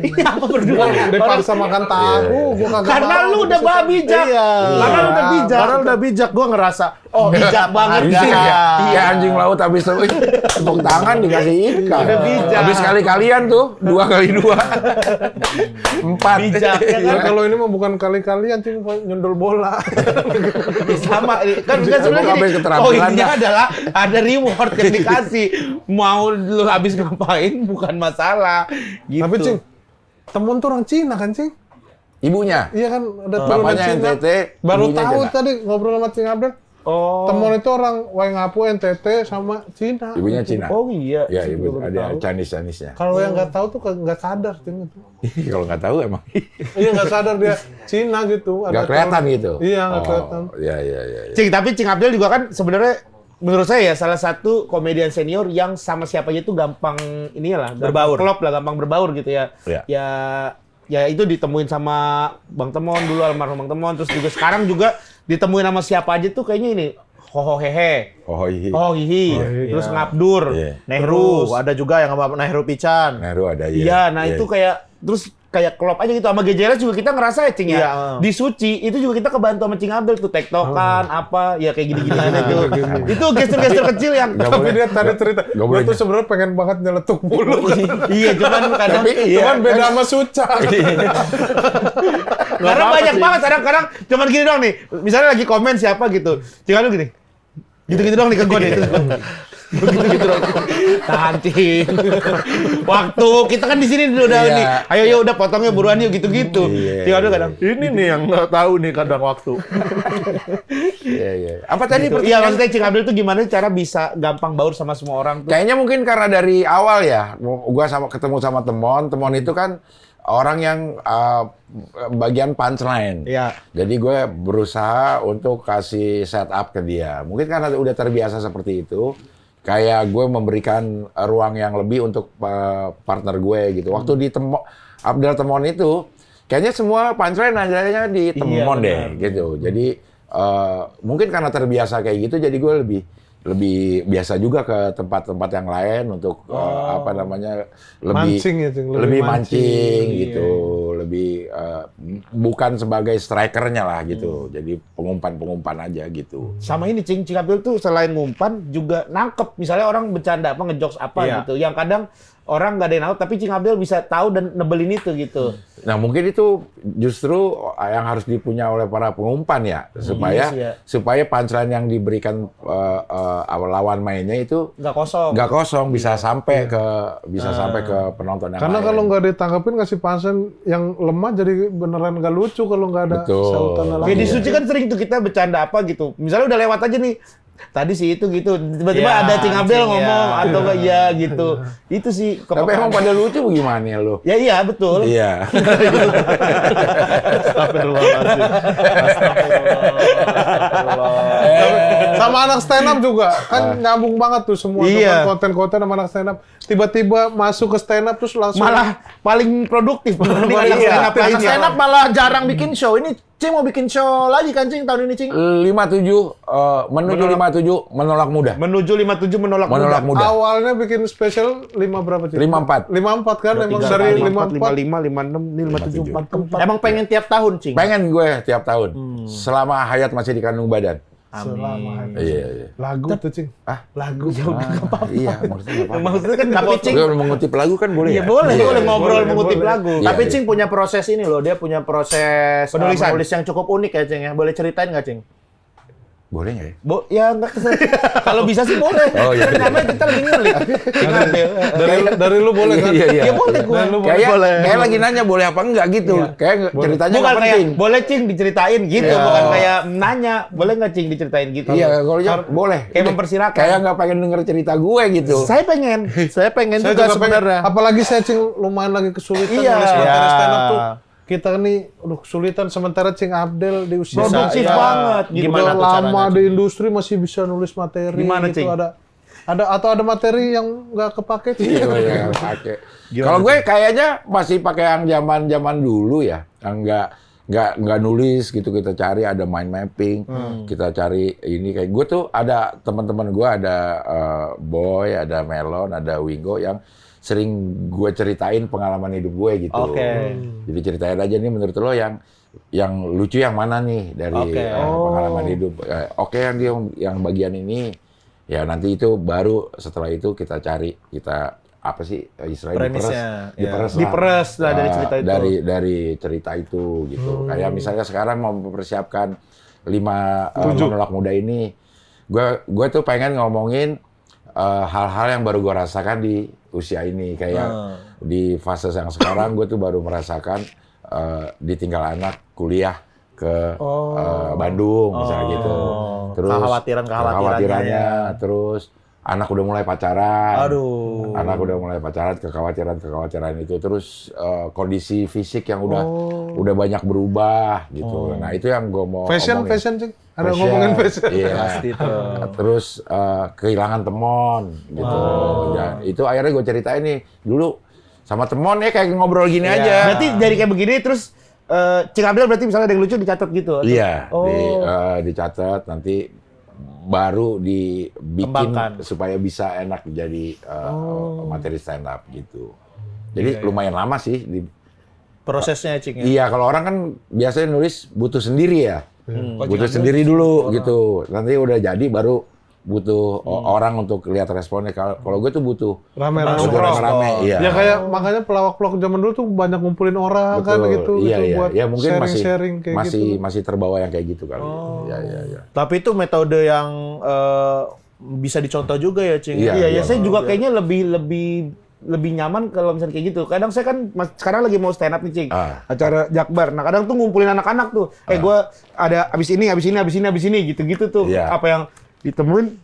Ini apa berdua? Dipaksa makan tahu, gua kagak Karena mau. lu udah bijak. Iya. Karena lu udah bijak. Karena udah bijak, gue ngerasa, oh bijak banget Iya, sih. kayak anjing laut habis tepuk tangan dikasih ikan. Udah bijak. Habis kali-kalian tuh, 2 kali 2. 4. Bijak ya Ya, kan? kalau ini mah bukan kali-kalian, Cing, nyundul bola. Ya, sama kan Bisa sebenarnya buka gini, keterampilan poinnya dah. adalah ada reward yang dikasih. Mau lu habis ngapain bukan masalah gitu. Tapi, Cing, temen tuh orang Cina kan, Cing? Ibunya. Iya kan, ada turunan Bapaknya Cina. NTT, Baru ibunya tahu Cina. tadi ngobrol sama Cing Abdel. Oh. Temen itu orang Waingapu, NTT, sama Cina. Ibunya Cina. Oh iya. Ya, Saya ibu juga baru ada tahu. Chinese-nya. Kalau yang nggak tahu tuh nggak sadar, Cing. Itu. Kalau nggak tahu emang Iya, nggak sadar dia Cina gitu. nggak kelihatan gitu. Iya, nggak kelihatan. Iya. Cing, tapi Cing Abdel juga kan sebenarnya menurut saya ya salah satu komedian senior yang sama siapa aja tuh gampang inilah Berbaur. klop lah, gampang berbaur gitu ya. Iya. Ya itu ditemuin sama Bang Temon dulu, almarhum Bang Temon, terus juga sekarang juga ditemuin sama siapa aja tuh kayaknya ini Hoho Hehe, Oh iya. Oh Hihi, terus Ngabdur, Iya. Nehru, ada juga yang sama Nehru Pican. Nehru ada ya. iya, nah itu kayak terus kayak klop aja gitu. Sama GJLS juga kita ngerasa ya, Cing ya. Iya. Di Suci itu juga kita kebantu sama Cing Abdel tuh tektokan apa ya kayak gini-gini gitu. Itu gestur-gestur kecil yang Tapi dia tadi cerita, Nggak gue boleh. tuh sebenarnya pengen banget nyeletuk mulu. iya, cuman kadang Cuman beda sama Suca. karena banyak banget kadang-kadang cuman gini doang nih. Misalnya lagi komen siapa gitu. Cing Abdel gini. Gitu-gitu doang nih ke gue nih. Gitu-gitu doang. Tahan, Cing. Waktu kita kan di sini udah Iya. nih. Ayo yuk udah potongnya buruan yuk gitu-gitu. Iya, Cing Abdel kadang Ini nih yang nggak tahu nih kadang waktu. Iya. Apa tadi gitu. Iya, pertanyaan? maksudnya Cing Abdel tuh gimana cara bisa gampang baur sama semua orang tuh? Kayaknya mungkin karena dari awal ya, gua ketemu sama Temon itu kan orang yang bagian punchline. Iya. Jadi gue berusaha untuk kasih setup ke dia. Mungkin karena udah terbiasa seperti itu, kayak gue memberikan ruang yang lebih untuk partner gue gitu. Waktu di Abdel Temon itu, kayaknya semua punchline nanya di Temon deh gitu. Jadi mungkin karena terbiasa kayak gitu, jadi gue lebih biasa juga ke tempat-tempat yang lain untuk apa namanya lebih Mancing ya, Cing. lebih mancing Iya. gitu, lebih bukan sebagai strikernya lah gitu, jadi pengumpan aja gitu. Sama ini Cing Abdel tuh selain ngumpan juga nangkep. Misalnya orang bercanda apa ngejokes apa Iya. gitu. Yang kadang orang nggak ada yang tahu tapi Cing Abdel bisa tahu dan nebelin itu gitu. Nah mungkin itu justru yang harus dipunya oleh para pengumpan ya, supaya Iya sih ya. supaya punchline yang diberikan lawan mainnya itu Nggak kosong. nggak kosong, bisa sampai ke sampai ke penonton yang Karena lain. kalau nggak ditanggapin ngasih punchline yang lemah jadi beneran nggak lucu kalau nggak ada Betul. sautannya Kayak di lagi. Suci kan sering tuh kita bercanda apa gitu. Misalnya udah lewat aja nih. Tadi sih itu gitu. Tiba-tiba Iya, ada Cing Abdel Cing, ngomong iya. atau enggak iya gitu. Itu sih Tapi emang pada lucu gimana ya lo? Ya iya betul. Iya. Astagfirullahaladzim. Sama anak stand up juga kan nyambung banget tuh semua Iya. konten-konten sama anak stand up. Tiba-tiba masuk ke stand up terus langsung Malah paling produktif dibanding anak Iya. stand up lainnya. Anak stand up malah jarang bikin show. Ini Cing mau bikin show lagi kan Cing tahun ini Cing? 57 menuju 57 menolak muda. Menuju 57 menolak Menolak muda. awalnya bikin spesial 5 berapa sih? 54. 54 kan emang dari 54. 55, 56, 57, 44. Emang pengen tiap tahun Cing? Pengen gue tiap tahun. Selama hayat masih di kandung badan. Selama Iya. lagu tuh Cing. Lagu ya udah nggak apa-apa. Iya, maksudnya nggak apa-apa. Maksudnya kan Tapi Cing, Gue mengutip lagu kan boleh Iya ya? boleh, Iya, boleh ngobrol boleh, mengutip boleh. lagu. Iya, tapi iya. Cing punya proses ini loh. Dia punya proses Penulisan. menulis yang cukup unik ya Cing ya. Boleh ceritain nggak Cing? Boleh nggak ya? Ya nggak kesel. Kalau bisa sih boleh. Oh, iya. Kan namanya kita lagi ngulik. Cing Abdel. Dari lu boleh kan? Iya, iya. Ya boleh gua. Dan lu boleh. Kayak lagi nanya boleh apa enggak gitu. Kayak ceritanya Bukan nggak kayak penting. boleh Cing diceritain gitu, Iya. bukan kayak nanya boleh nggak Cing diceritain gitu. Iya, kalau boleh. Kayak mempersilahkan. Kayak nggak pengen denger cerita gue gitu. Saya pengen Saya juga juga pengen. sebenarnya. Apalagi saya Cing lumayan lagi kesulitan Iya. nulis materi Iya. stand up tuh. Kita nih kesulitan sementara Cing Abdel di usia Produktif Iya. banget gitu. Gimana udah tuh lama caranya, di industri masih bisa nulis materi Gimana, gitu. Cing? Ada materi yang nggak kepake Cing. Iya, pakai. Kalau gue kayaknya masih pakai yang zaman dulu ya, yang nggak nulis gitu, kita cari ada mind mapping, kita cari ini kayak gue tuh ada teman-teman gue ada Boy, ada Melon, ada Wingo yang sering gue ceritain pengalaman hidup gue gitu. Oke. Jadi ceritain aja nih menurut lo yang lucu yang mana nih dari Oke. pengalaman hidup. Oke, yang bagian ini ya nanti itu baru setelah itu kita cari apa sih istilahnya Premisnya, diperes ya. Diperes lah dari cerita itu. dari cerita itu gitu. Kayak misalnya sekarang mau mempersiapkan 5 menolak muda ini, gue tuh pengen ngomongin hal-hal yang baru gue rasakan di usia ini, kayak di fase yang sekarang gue tuh baru merasakan ditinggal anak kuliah ke Bandung misalnya gitu. Terus kekhawatirannya, terus anak udah mulai pacaran. Aduh. Anak udah mulai pacaran, kekhawatiran itu, terus kondisi fisik yang udah banyak berubah gitu. Nah, itu yang gue mau Fashion omongin. Cing. Ada ngomongin fashion. Iya. Pasti tuh. Terus kehilangan temon gitu. Ya, itu akhirnya gue ceritain nih dulu sama temon ya kayak ngobrol gini Iya. aja. Berarti dari kayak begini terus Cing Abdel berarti misalnya ada yang lucu dicatat gitu? Atau? Iya, Oh. dicatat nanti baru dibikin Kembangkan. supaya bisa enak jadi materi stand up gitu. Jadi lumayan lama sih Prosesnya Cing ya. Iya, kalau orang kan biasanya nulis butuh sendiri ya. Butuh sendiri dulu gitu. Nanti udah jadi baru butuh orang untuk lihat responnya. Kalau gue tuh butuh Rame-rame. butuh rame-rame. Iya. Ya kayak makanya pelawak-pelawak zaman dulu tuh banyak ngumpulin orang kan Betul. gitu, Iya, gitu iya. buat Ya mungkin sharing-sharing kayak masih gitu. masih terbawa yang kayak gitu kali. Iya, iya, iya. Tapi itu metode yang bisa dicontoh juga ya Cing. Iya, Iya, iya. ya saya juga kayaknya lebih nyaman kalau misalnya kayak gitu. Kadang saya kan sekarang lagi mau stand up nih, Cing. Acara Jakbar. Nah, kadang tuh ngumpulin anak-anak tuh. Gue ada abis ini gitu-gitu tuh. Iya. Apa yang ditemuin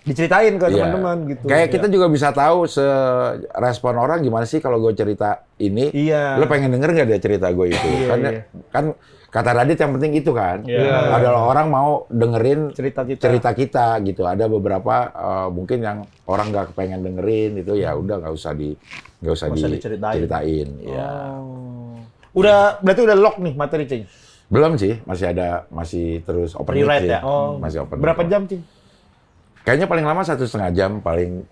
diceritain ke Iya. teman-teman gitu. Kayak kita juga bisa tahu respon orang gimana sih kalau gue cerita ini. Iya. Lo pengen denger nggak dia cerita gue itu? Kan kata Radit yang penting itu kan. Adalah orang mau dengerin cerita kita gitu. Ada beberapa mungkin yang orang nggak kepengen dengerin itu ya udah nggak usah diceritain. Ya. Berarti udah lock nih materi, Cing. Belum sih, masih terus open mic Pre-write sih. ya? Masih open. Berapa mic. jam, Cing? Kayaknya paling lama 1,5 jam, paling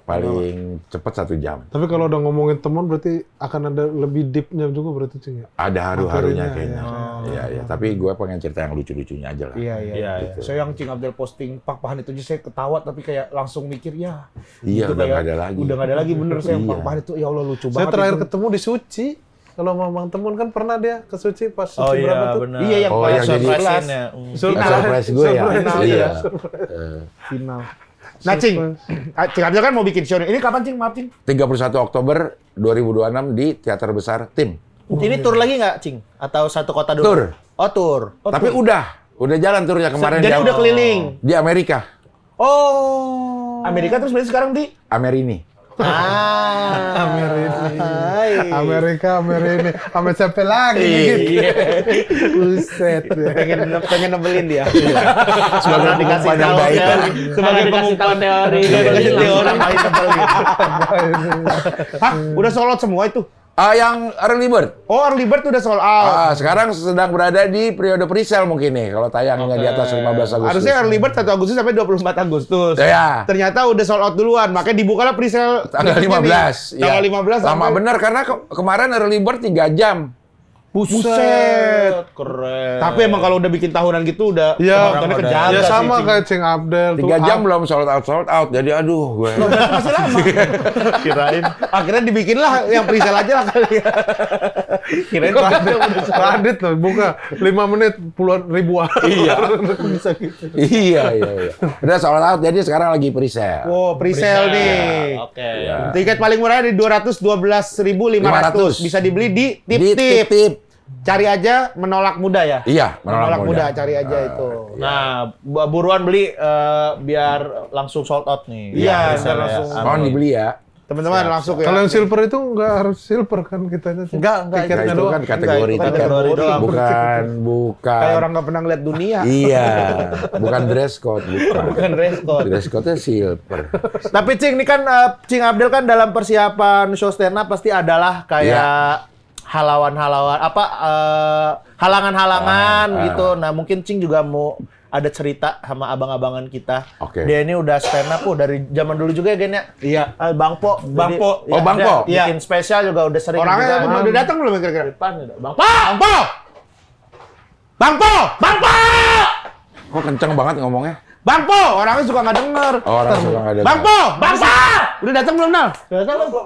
cepat 1 jam. Tapi kalau udah ngomongin teman berarti akan ada lebih deep-nya juga berarti Cing ya. Ada haru-harunya Materinya, kayaknya. Iya, iya. Tapi gue pengen cerita yang lucu-lucunya aja lah. Iya. Saya yang Cing Abdel posting Pak Pahan itu aja saya ketawa tapi kayak langsung mikir ya. Iya, itu udah kayak- nggak ada lagi. Udah nggak ada lagi bener saya yang Iya. Pak Pahan itu ya Allah lucu banget. Saya terakhir itu. ketemu di Suci. Kalau Mamang Temun kan pernah dia ke Suci pas Suci Oh berapa iya tuh? benar. Iya, yang Oh, yang jadi- surprise-in ya. Surprise gue ya. Surprise. Iya. Final. Nah, Cing Abdel kan mau bikin show nih. Ini kapan, Cing? Maaf, Cing. 31 Oktober 2026 di Teater Besar Tim. Ini tour lagi nggak Cing? Atau satu kota dulu? Tour. Oh tour. Tapi udah jalan turnya kemarin Jadi di- udah keliling. di Amerika. Oh. Amerika terus berarti sekarang di Amerini. Amerika ini. Sama siapa lagi gitu. Buset. pengen nebelin dia. Sebagai dikasih pengumpan yang tahu baik. teori. Sebagai Dikasih tahu teori. Dikasih Langsung teori. nambahin nebelin. Hah? Udah sold out semua itu? Yang early bird. Oh, Early Bird udah sold out. Sekarang sedang berada di periode presale mungkin nih kalau tayangnya di atas 15 Agustus. Harusnya Early Bird 1 Agustus sampai 24 Agustus. Ya. Ternyata udah sold out duluan, makanya dibukalah presale Tanggal 15. Tanggal ya. 15 Lama sampai- bener karena kemarin early bird 3 jam. Buset. Keren. Tapi emang kalau udah bikin tahunan gitu udah Ya, penontonnya udah- kejaga Ya sih, sama Cing. kayak Cing Abdel 3 jam belum sold out. Jadi aduh gue. Masih lama. Kirain. Akhirnya dibikin lah yang presale aja lah kali ya. Kirain Radit loh, buka 5 menit puluhan ribuan. Iya. Bisa gitu. iya. Udah sold out jadi sekarang lagi presale. Oh, presale nih. Oke. Ya. Tiket paling murah di 212.500. 500. Bisa dibeli di Di Tip-Tip. tip. Cari aja Menolak Muda ya. Iya, Menolak muda, cari aja itu. Nah, buruan beli biar langsung sold out nih. Iya, Bisa biar ya. langsung. Mohon dibeli ya. Teman-teman langsung ya. Kalau yang silver itu nggak harus silver kan kitanya. Cing. Enggak, Tiketnya Nah, itu doang. kan kategori Enggak, itu tiket. kategori doang. Bukan. Kayak orang nggak pernah ngeliat dunia. Iya, bukan dress code, bukan. Bukan dress code. Dress code-nya silver. Tapi Cing, ini kan Cing Abdel kan dalam persiapan show stand up pasti adalah kayak halangan-halangan gitu. Nah, mungkin Cing juga mau ada cerita sama abang-abangan kita. Oke. Dia ini udah stand up dari zaman dulu juga ya, Gen ya? Iya. Bang Po. Bang Po. Oh, Bang Po. Iya. Bikin spesial juga udah sering. Orangnya juga. udah datang belum ya kira-kira? Depan udah. Bang Po. Bang Po! Bang Po! Bang Po! Kok kenceng banget ngomongnya? Bang Po! Orangnya suka nggak denger. Orang suka nggak ada. Bang Po! Bang Po! Udah datang belum, Nal? Udah datang, Bang Po.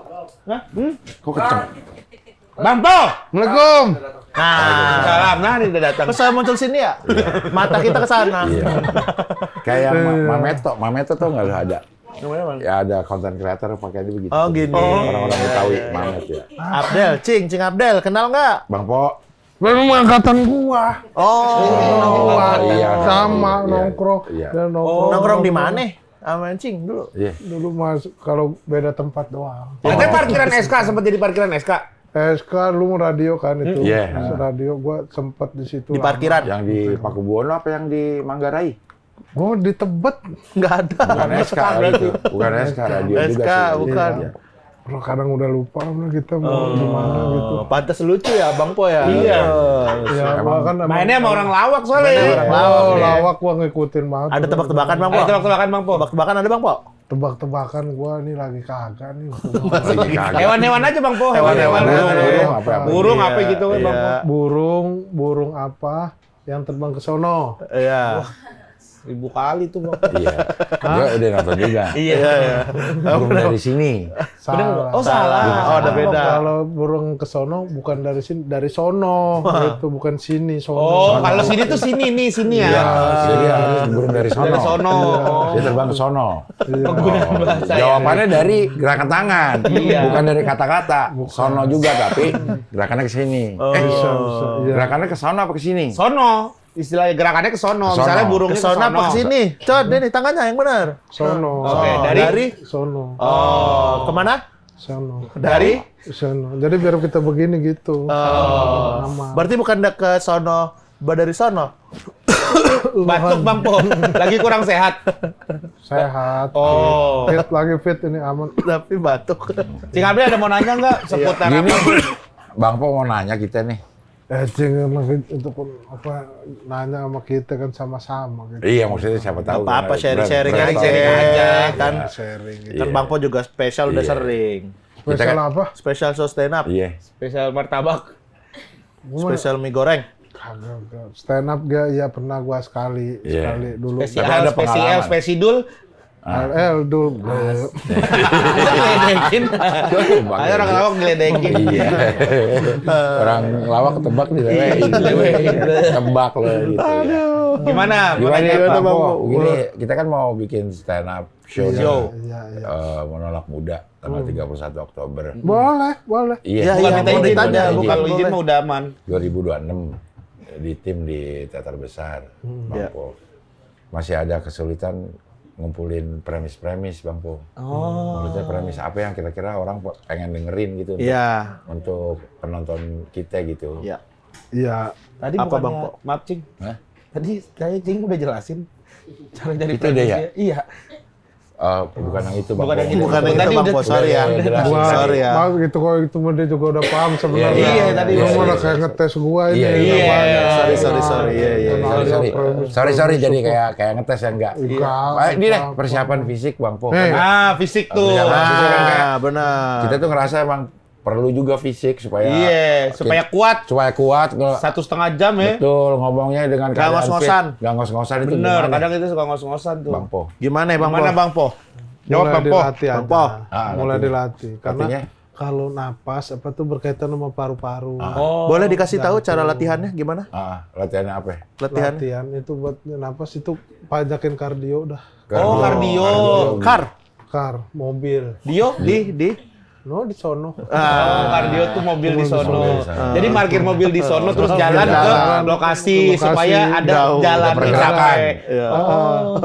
Kok kenceng? Bang Po! Assalamualaikum. Nah, Salam, nah ini udah datang. terus saya muncul sini ya? Mata kita ke sana. Iya. Kayak Mameto tuh nggak ada. Ya ada content creator pakai dia begitu. Oh, gini. Orang-orang Betawi Mamet ya. Abdel, Cing Abdel, kenal nggak? Bang Po. Memang angkatan gua. Oh, iya. Sama Iya. nongkrong. Iya. Dan nongkrong. nongkrong di mana? Sama Cing dulu. Iya. Dulu masuk kalau beda tempat doang. Katanya parkiran SK, sempat jadi parkiran SK. SK lu radio kan itu. Iya. Radio gua sempat di situ. Di lama. parkiran. Yang di Pakubuwono apa yang di Manggarai? Gua di Tebet. Nggak ada. Bukan SK gitu. Bukan SK radio juga SK, sih. bukan. Iya. Kalau kadang udah lupa kita mau gimana gitu. Oh, pantas lucu ya, Bang Po ya. Iya. Ya, gua kan Mainnya sama orang lawak soalnya. Mainnya orang lawak. Oh, ya. lawak gua ngikutin banget. Ada tebak-tebakan Bang Po? Ayo tebak-tebakan Bang Po. Tebak-tebakan ada Bang Po? tebak-tebakan gua nih lagi kagak nih. Lagi kagak. Hewan-hewan aja Bang Po. Hewan-hewan. Burung apa? Burung apa gitu kan Bang Po. Iya. Burung apa yang terbang ke sono? Iya. 1000 kali tuh Bang. Iya. Gua udah nonton juga. Iya. Burung dari sini. Salah. Oh salah. Oh, ada beda. Kalau burung ke sono bukan dari sini, dari sono. Itu bukan sini, sono. Oh, kalau sini tuh sini nih, sini ya. Iya, jadi harus burung dari sono. Dari sono. Dia terbang ke sono. Penggunaan bahasa ya. Jawabannya dari gerakan tangan, Iya. bukan dari kata-kata. Sono juga tapi gerakannya ke sini. Bisa, iya. Gerakannya ke sono apa ke sini? Sono. Istilahnya gerakannya ke sono. Ke sono. Misalnya burungnya Ke ke sono sono. apa ke sini? Cot, ini tangannya yang benar. Sono. Oke, dari Sono. Oh, kemana? Sono. Dari? Sono. Jadi biar kita begini gitu. Nama. Berarti bukan ke sono, dari sono. batuk Bang Po. Lagi kurang sehat. Sehat. Oh. Fit lagi fit ini aman. Tapi batuk. Cing Abdi ada mau nanya nggak seputar Gini, apa? Bang Po mau nanya kita nih. Cing untuk apa nanya sama kita kan sama-sama gitu. Iya, maksudnya siapa tahu. Apa-apa sharing-sharing Sharing-sharing aja. aja. Kan, Sharing gitu. kan Bang Po juga spesial udah Iya. sering. Spesial kan- apa? Spesial show stand up. Iya. Spesial martabak. Spesial mie goreng. Kagak. Stand up ya pernah gua sekali dulu. Tapi Spesial, ada spesial, pengalaman. spesidul. LL dulu. Diledekin. Ayo orang lawak diledekin. Iya. Orang lawak ketebak dilewein. Tebak loh gitu. Ya. Gimana? Mau Gimana nanya ya apa? Bang Po? Gini, kita kan mau bikin stand up show nih. Iya. Menolak muda tanggal 31 Oktober. Boleh. Iya, Bukan iya, minta boleh izin tanya, aja. bukan Kalau izin boleh. mah udah aman. 2026 di tim di teater besar, Bang Iya. Po. Masih ada kesulitan ngumpulin premis-premis, Bang Po. Oh. Maksudnya premis apa yang kira-kira orang pengen dengerin gitu Iya. untuk penonton kita gitu. Iya. Iya. Tadi Apa, bukannya- Bang Po? Maaf Cing. Hah? Tadi saya Cing udah jelasin cara jadi Itu dia ya? premisnya. Iya. Bukan yang itu, Bang Bukan Po. yang itu. Bukan yang Tadi itu Bang udah- Po, sorry ya. udah jelasin. Gua, Sorry ya. Bang, gitu kok itu mah dia juga udah paham sebenarnya. Iya, tadi Lu iya, malah iya, kayak iya. ngetes gua ini. Iya, nggak iya. banyak. Sorry. Iya, iya. Sorry, jadi kayak ngetes ya enggak. Enggak. Ini deh persiapan fisik, Bang Po. Eh. Ah, fisik tuh. Persiapan fisik kan kayak Ah, benar. kita tuh ngerasa emang perlu juga fisik supaya Iya, supaya kuat. supaya kuat. 1,5 jam ya. Betul, ngomongnya dengan Nggak keadaan ngos-ngosan. fit. Nggak ngos-ngosan itu Bener, gimana, kadang itu suka ngos-ngosan tuh. Bang Po? Gimana ya Bang Po? Gimana Bang Po? Jawab Mulai Bang Po. dilatih Bang aja. Po. Mulai latih. dilatih. Karena Latihnya? kalau napas apa tuh berkaitan sama paru-paru. Oh. Boleh dikasih tahu cara latihannya gimana? Latihannya apa? Latihan. Latihan itu buat napas itu pajakin kardio dah. Oh, kardio. Kar. Mobil. Dio? Di. No di sono. Oh, kardio tuh mobil di sono. Mobil di sono. Jadi parkir mobil di sono terus jalan ke Jalan. lokasi Lokasi. supaya ada Jauh. jalan Ada pergerakan. Iya.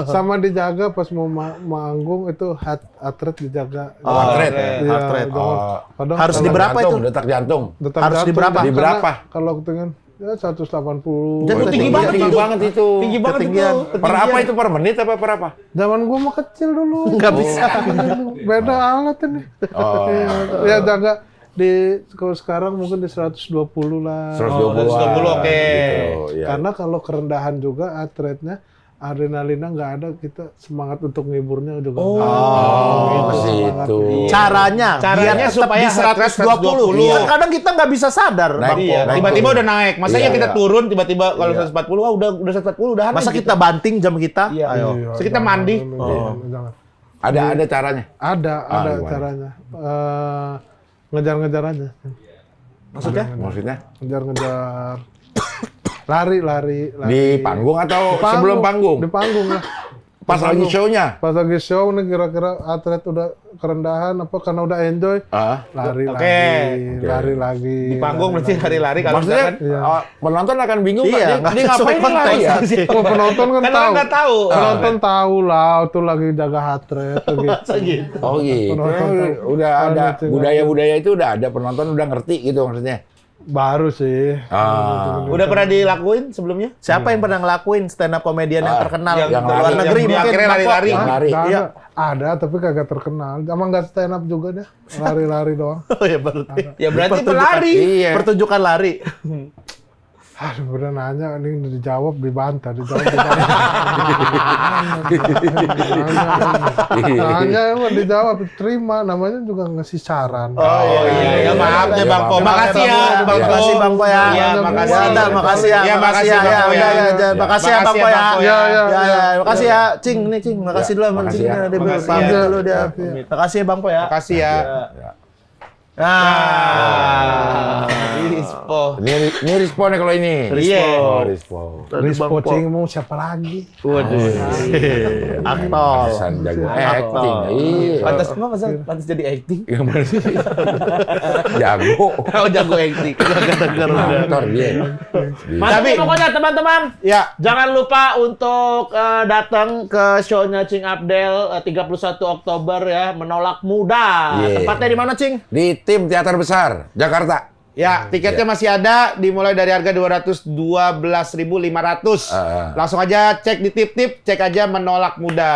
Sama dijaga pas mau manggung itu atlet dijaga. Atlet. Iya, atlet. jangan- kadang Harus kalau di berapa itu? Detak jantung. detak Harus jantung, di berapa? Di karena berapa? Kalau dengan ya 180. Jadi Oh, tinggi banget tinggi itu. banget itu. Tinggi banget Ketinggian. itu. Per apa itu, per menit apa per apa? Zaman gua mah kecil dulu. Nggak bisa. Beda alat ini. Oh. Ya jaga di kalau sekarang mungkin di 120 lah. 120. 120, oke. Gitu, iya. Karena kalau kerendahan juga atletnya adrenalinnya nggak ada, kita semangat untuk ngiburnya juga nggak ada. Oh, Gitu, situ. Caranya Caranya biar tetap supaya di heart rate 120. Kan kadang kita nggak bisa sadar, Naik, Bang Po. Iya, Naik tiba-tiba turun. udah naik. Masa Iya, ya kita iya. turun tiba-tiba kalau Iya. 140, wah udah 140 udahan. Masa gitu. kita banting jam kita? Iya. Ayo. Iya, So, kita jangan, mandi. jangan. Ada caranya. Ada gimana? caranya. Ngejar-ngejar aja. Maksudnya? Maksudnya Ngejar-ngejar. Lari. di panggung atau Di panggung. sebelum panggung? Di panggung lah. Pas lagi show-nya? Pas lagi show nih kira-kira atlet udah kerendahan apa karena udah enjoy, lari Oke. lari lagi. Di panggung berarti lari-lari kalau Maksudnya misalkan. Iya. penonton akan bingung Iya, nggak? nggak Dia sesuai ngapain konteks. lari ya? Oh, penonton kan Kan tahu. orang nggak tahu. Penonton tahu lah, tuh lagi jaga heart rate gitu. Oh gitu. Penonton tahu. Udah ada Penonton budaya-budaya itu udah ada, penonton udah ngerti gitu maksudnya. Baru sih. Udah pernah dilakuin sebelumnya? Siapa yang pernah ngelakuin stand up comedian yang terkenal yang di luar lari, negeri yang mungkin? akhirnya Bang Po? lari-lari. Yang lari. Nggak Iya. ada tapi kagak terkenal. Emang nggak stand up juga deh. Lari-lari doang. Oh ya berarti. Ya berarti Pertunjukan. pelari. Iya. Pertunjukan lari. Aduh, udah nanya, ini dijawab, dibantah, Nanya emang dijawab, terima, namanya juga ngasih saran. Oh iya, maaf ya Bang Po. Makasih ya Bang Po. Makasih Bang Po ya. Iya, makasih. Ya, makasih ya. Iya, makasih ya. Ya, makasih ya Bang Po ya. Ya, Makasih ya, Cing. Nih Cing, makasih dulu sama makasih Cing. ya. Dia Makasih pamit ya. dulu dia. Makasih ya Bang Po ya. Makasih ya. Nah, Rispo. Ini responnya kalau ini. Iya. Oh, respon. Rispo Cing mau siapa lagi? Waduh. Aktor. Pantesan jago acting. Iya. Pantas jadi acting. Gimana sih? Jago. Oh, jago acting. Aktor dia. Tapi pokoknya teman-teman, Ya, jangan lupa untuk datang ke show-nya Cing Abdel 31 Oktober ya, Menolak Muda. Yeah. Tempatnya di mana, Cing? Di Tim Teater Besar, Jakarta. ya, tiketnya masih ada, dimulai dari harga 212.500. Langsung aja cek di tip-tip, cek aja Menolak Muda.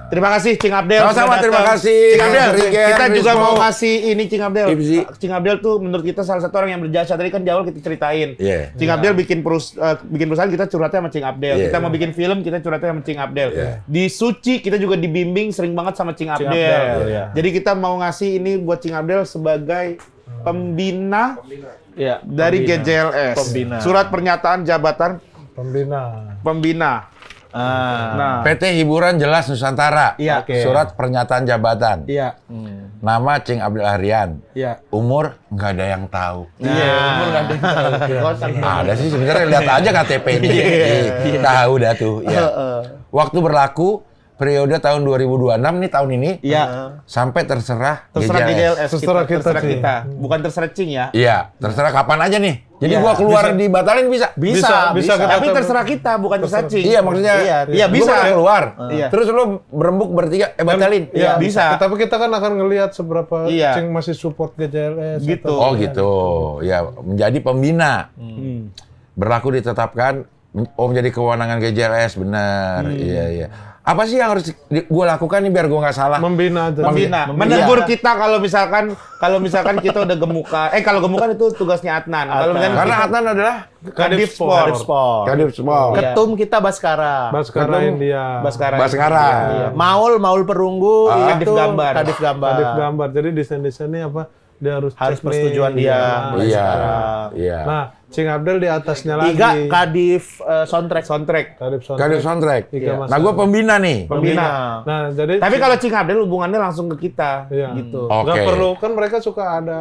Terima kasih Cing Abdel. Sama-sama, sudah terima datang. kasih. Cing Abdel, Rigen, kita juga Rispo. mau ngasih ini Cing Abdel. Tipsi. Cing Abdel tuh menurut kita salah satu orang yang berjasa. Tadi kan di awal kita ceritain. Iya. Cing Abdel bikin perusahaan, kita curhatnya sama Cing Abdel. Iya. Kita mau bikin film, kita curhatnya sama Cing Abdel. Iya. Di Suci kita juga dibimbing sering banget sama Cing Abdel. Abdel, iya. Jadi kita mau ngasih ini buat Cing Abdel sebagai pembina Iya, dari GJLS. Pembina. Surat pernyataan jabatan Pembina. Nah, PT Hiburan Jelas Nusantara. Iya. Oke. Surat pernyataan jabatan. iya. Nama Cing Abdel Aryan. Iya. Umur nggak ada yang tahu. Iya, umur nggak ada yang tahu. Ada sih sebenarnya, lihat aja KTP ini. Tahu dah tuh. Ya. Waktu berlaku periode tahun 2026 nih, tahun ini. Iya. Sampai terserah Terserah GJLS. Terserah kita, Cing. Bukan terserah Cing ya. Iya, terserah kapan aja nih. Jadi Iya, gua keluar dibatalin bisa. Bisa kita Tapi terserah kita, bukan terserah Cing. Iya, maksudnya Iya, gua bisa. nggak keluar. Iya. Terus lu berembuk bertiga, batalin. Iya, bisa. Tapi kita kan akan ngelihat seberapa Iya. Cing masih support GJLS. Gitu. atau- Oh gitu. Ya, menjadi pembina. Berlaku ditetapkan, menjadi kewenangan GJLS, benar. Iya, iya. Apa sih yang harus gue lakukan nih biar gue nggak salah? Membina aja. Membina. Menegur kita kalau misalkan kita udah gemukan. Kalau gemukan itu tugasnya Adnan. Kalau misalkan Karena Adnan adalah Kadif Sport. Kadif Sport. Ketum kita Baskara. Baskara India. Baskara. Baskara. Iya. Maul Perunggu Kadif itu Gambar. Kadif Gambar. Kadif gambar. Jadi desain-desainnya apa? Dia harus Harus cek nih. persetujuan dia. Iya. Iya. Nah, Cing Abdel di atasnya lagi. Tiga Kadif soundtrack. Kadif soundtrack. Kadif soundtrack. Tiga Nah, gue pembina nih. Pembina. Nah, jadi Tapi kalau Cing Abdel hubungannya langsung ke kita. Iya. Gitu. Oke. nggak perlu, kan mereka suka ada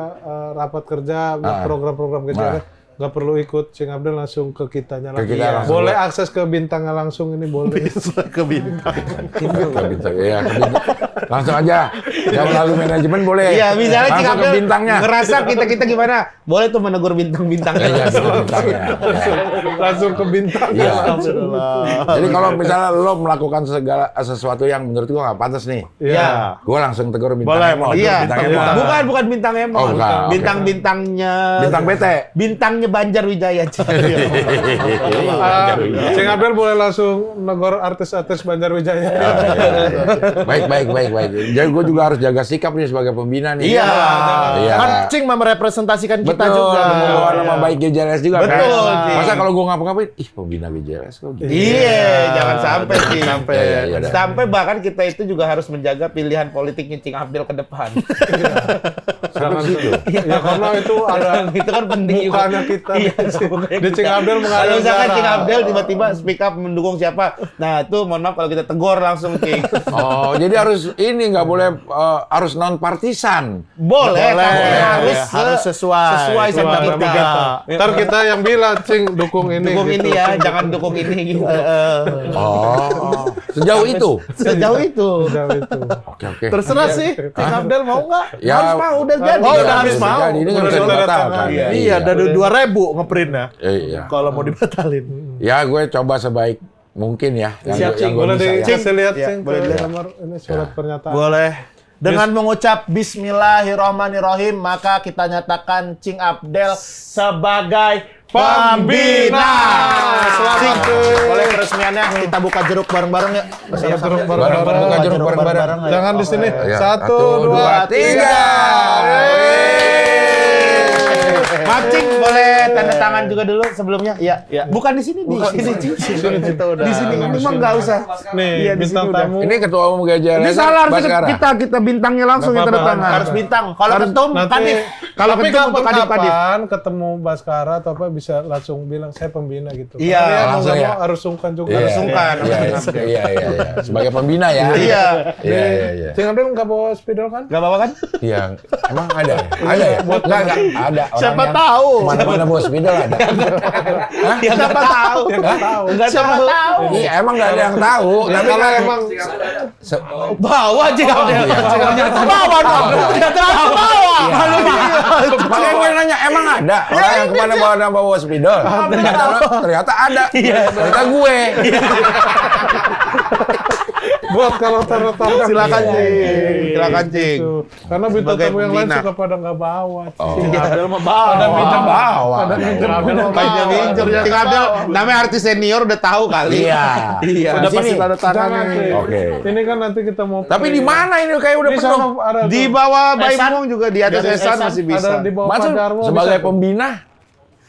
rapat kerja, program-program kerja. Nggak perlu ikut Cing Abdel langsung ke kitanya Ke lagi. kita langsung. Boleh akses ke bintangnya langsung ini boleh. Ke bintang. Ke bintang. Iya, ke bintang. Langsung aja. Jangan melalui manajemen boleh. Iya, misalnya Cing Langsung ke Abdel bintangnya. ngerasa kita gimana? Boleh tuh menegur bintang-bintangnya. Iya, ke bintangnya. langsung ke bintang. Iya. Jadi kalau misalnya lo melakukan sesuatu yang menurut gua nggak pantas nih, Iya. gua langsung tegur bintang Boleh, Emon. Iya. Bintang Emon. Bukan bintang Emon. Oh, bukan. Oke. Bintang-bintangnya. Bintang BT. Bintangnya Banjar Wijaya. Cing Abdel boleh langsung negor artis-artis Banjarwijaya. Baik. Jadi gue juga harus jaga sikap nih sebagai pembina nih. Iya. Iya. Kan Cing merepresentasikan kita Betul, juga. membawa nama baik GJLS juga. Betul, kan? Cing. Masa kalau gue ngapa-ngapain, ih pembina GJLS kok gitu. Iya, jangan sampai sih. Iya, dah. Sampai bahkan kita itu juga harus menjaga pilihan politiknya Cing Abdel ke depan. Jangan gitu. Ya karena itu ada Itu kan penting juga. mukanya kita. Iya, Di Cing Abdel kalau mengalir misalkan Cing darah. Abdel tiba-tiba speak up mendukung siapa, nah itu mohon maaf kalau kita tegur langsung Cing. Oh, jadi harus ini nggak boleh harus non partisan. Boleh, tapi harus Harus sesuai sama Sama kita. Ntar kita yang bilang, Cing dukung ini. Dukung gitu. ini ya, jangan dukung ini gitu. Oh, sejauh itu. Sejauh itu. Udah itu. Oke. Terserah sih. Cing Abdel mau nggak? Ya, Harus mau, udah jadi. Oh, udah harus mau. Jadi ini nggak bisa Udah dibatalkan. iya. Iya, dari 2.000 ngeprintnya. Iya. Kalau mau dibatalin. Ya, gue coba sebaik mungkin ya. Siap, Cing. gue Boleh bisa ya. dikasih lihat, Ya, Cing, boleh ke dilihat. nomor ini surat pernyataan. Boleh. Dengan mengucap Bismillahirrahmanirrahim, maka kita nyatakan Cing Abdel sebagai pembina. Selamat. Boleh peresmiannya kita buka jeruk bareng-bareng ya. Buka jeruk Buka bareng-bareng. jeruk bareng-bareng. ya. Jangan di sini. Ya. 1, 2, 3. tiga. Maaf Cing, boleh tanda tangan juga dulu sebelumnya. Iya. Bukan di sini, di sini. Di sini memang nggak usah. Nih, Iya, di bintang sini udah. tamu. Ini ketua umum Gajah Ini Lesa, salah harus Baskara. kita bintangnya langsung yang tanda tangan. Harus bintang. Kalau ketum Nanti, kadif. Kalau tapi ketemu untuk kadif-kadif. kapan ketemu Baskara atau apa bisa langsung bilang saya pembina gitu. Iya, Karena dia mau langsung nggak ya. mau harus sungkan juga. Iya, Harus sungkan. Iya. Sebagai pembina ya. Iya. Iya. Cing Abdul nggak bawa spidol kan? Nggak apa-apa kan? Iya. Emang ada ya? Ada ya? Enggak. Ada. Orang Siapa yang tahu? Mana-mana bawa spidol ada. Hah? Ya nggak tahu. Nggak Siapa tahu? Iya, emang nggak ada yang tahu. Tapi Kalau kan emang Bawa aja ternyata bawa dong. Ternyata bawa. makanya gue nanya, emang ada orang yang kemana-mana bawa spidol? Ternyata ada. Ternyata gue. buat kalau taruh-taruh Silakan, Cing. Silakan, Cing. Gitu. Karena bintang Sebagai tamu yang lain pembina. suka pada nggak bawa. Oh. Cing Abdul mah bawa. Ada minjem bawa. Ada minjem Kayaknya minjem. Cing Abdul namanya artis senior udah tahu kali. Iya. Iya. Di Udah pasti sini. tanda tangan Jangan, nih. Cing. Oke. Ini kan nanti kita mau. Tapi di mana ini kayak udah Di penuh? sana ada Di tuh. bawah Baim Esan. Mung juga di atas Di Esan Esan. masih bisa. Ada di bawah Maksud Pak Jarwo. sebagai bisa tuh. pembina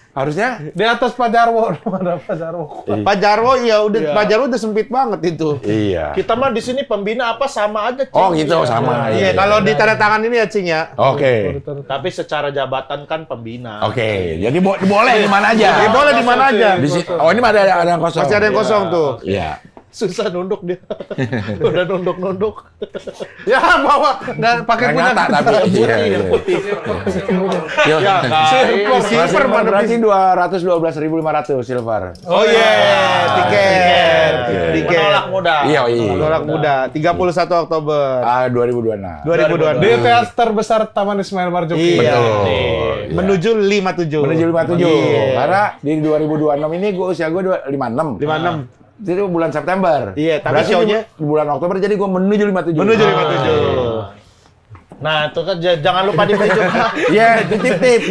harusnya Di atas Pak Jarwo ada Pak Jarwo. Pak Jarwo ya udah Pak Jarwo udah sempit banget itu. iya. Kita mah di sini pembina apa sama aja, Cing. Oh gitu sama. Iya, kalau di tanda tangan ini ya Cing ya. Oke. Tapi secara jabatan kan pembina. Oke. Jadi boleh di mana aja. Ya boleh di mana aja. Di sini. Oh ini ada yang kosong. Masih ada yang kosong tuh. Iya. Susah nunduk dia. Udah nunduk-nunduk. Ya bawa nggak pakai punya Nyata tapi. Iya. Ya, guys. Silver mana berarti 212.500 silver. Oh iya, tiket. Tiket. Menolak muda. Iya. Menolak muda 31 Oktober 2026. 2022. Di teater besar Taman Ismail Marzuki. Iya. Betul. Menuju 57. Menuju 57. Iya. Karena di 2026 ini usia gue 56. 56. Itu bulan September. Iya, tapi Berarti show-nya- di bulan Oktober jadi gue menuju 57. Menuju 57. Nah, itu kan jangan lupa dibeli juga. Iya, dititip.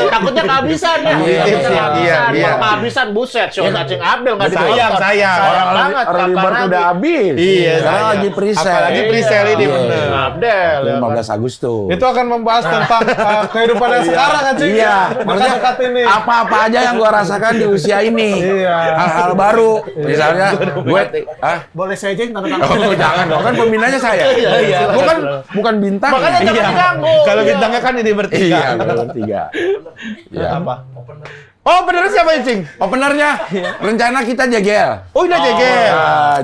Takutnya kehabisan ya. Iya, Takutnya kehabisan. iya. Kalau kehabisan buset, show Cing Abdul nggak Sayang, ditonton. sayang. Sayang Orang banget. early kapan bird lagi? udah habis. Iya, Sekarang sayang. lagi pre-sale. Apalagi pre-sale ini Iya. bener. Abdel ya. 15 Agustus. Itu akan membahas tentang kehidupan yang sekarang kan Cing? Iya, maksudnya Dekat ini. apa-apa aja yang gua rasakan di usia ini. Iya. Hal-hal baru. Misalnya gue Boleh saya aja tanda Oh, jangan dong, kan pembinanya saya. Iya. Bukan bintang. Makanya ya? jangan diganggu. Kalau bintangnya kan ini bertiga. Iya, bertiga. Iya. Apa? Oh, bener siapa ya, Cing? Openernya, rencana kita jegel. Oh, udah jegel.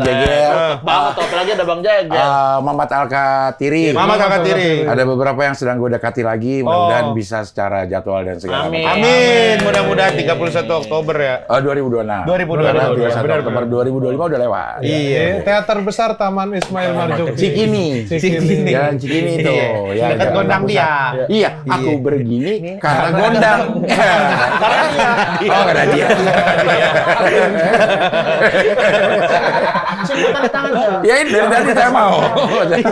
Jegel. Banget tuh, apalagi ada Bang Jegel. Mamat Alkatiri. Mama kakak tiri. Ada beberapa yang sedang gue dekati lagi, mudah-mudahan bisa secara jadwal dan segala Amin. macam. Amin. Mudah-mudahan 31 Oktober ya. 2026. 2026. Karena Benar, 31 Oktober 2025 udah lewat. Iya. Di teater besar Taman Ismail Marzuki. Cikini. Cikini. Jalan Cikini itu. Ya, Dekat Jalan gondang Pusat. dia. Iya, aku begini karena gondang. Karena dia. Oh, karena dia. Cing, tanda tangan. Cing. Ya, ini dari tadi saya mau. Dari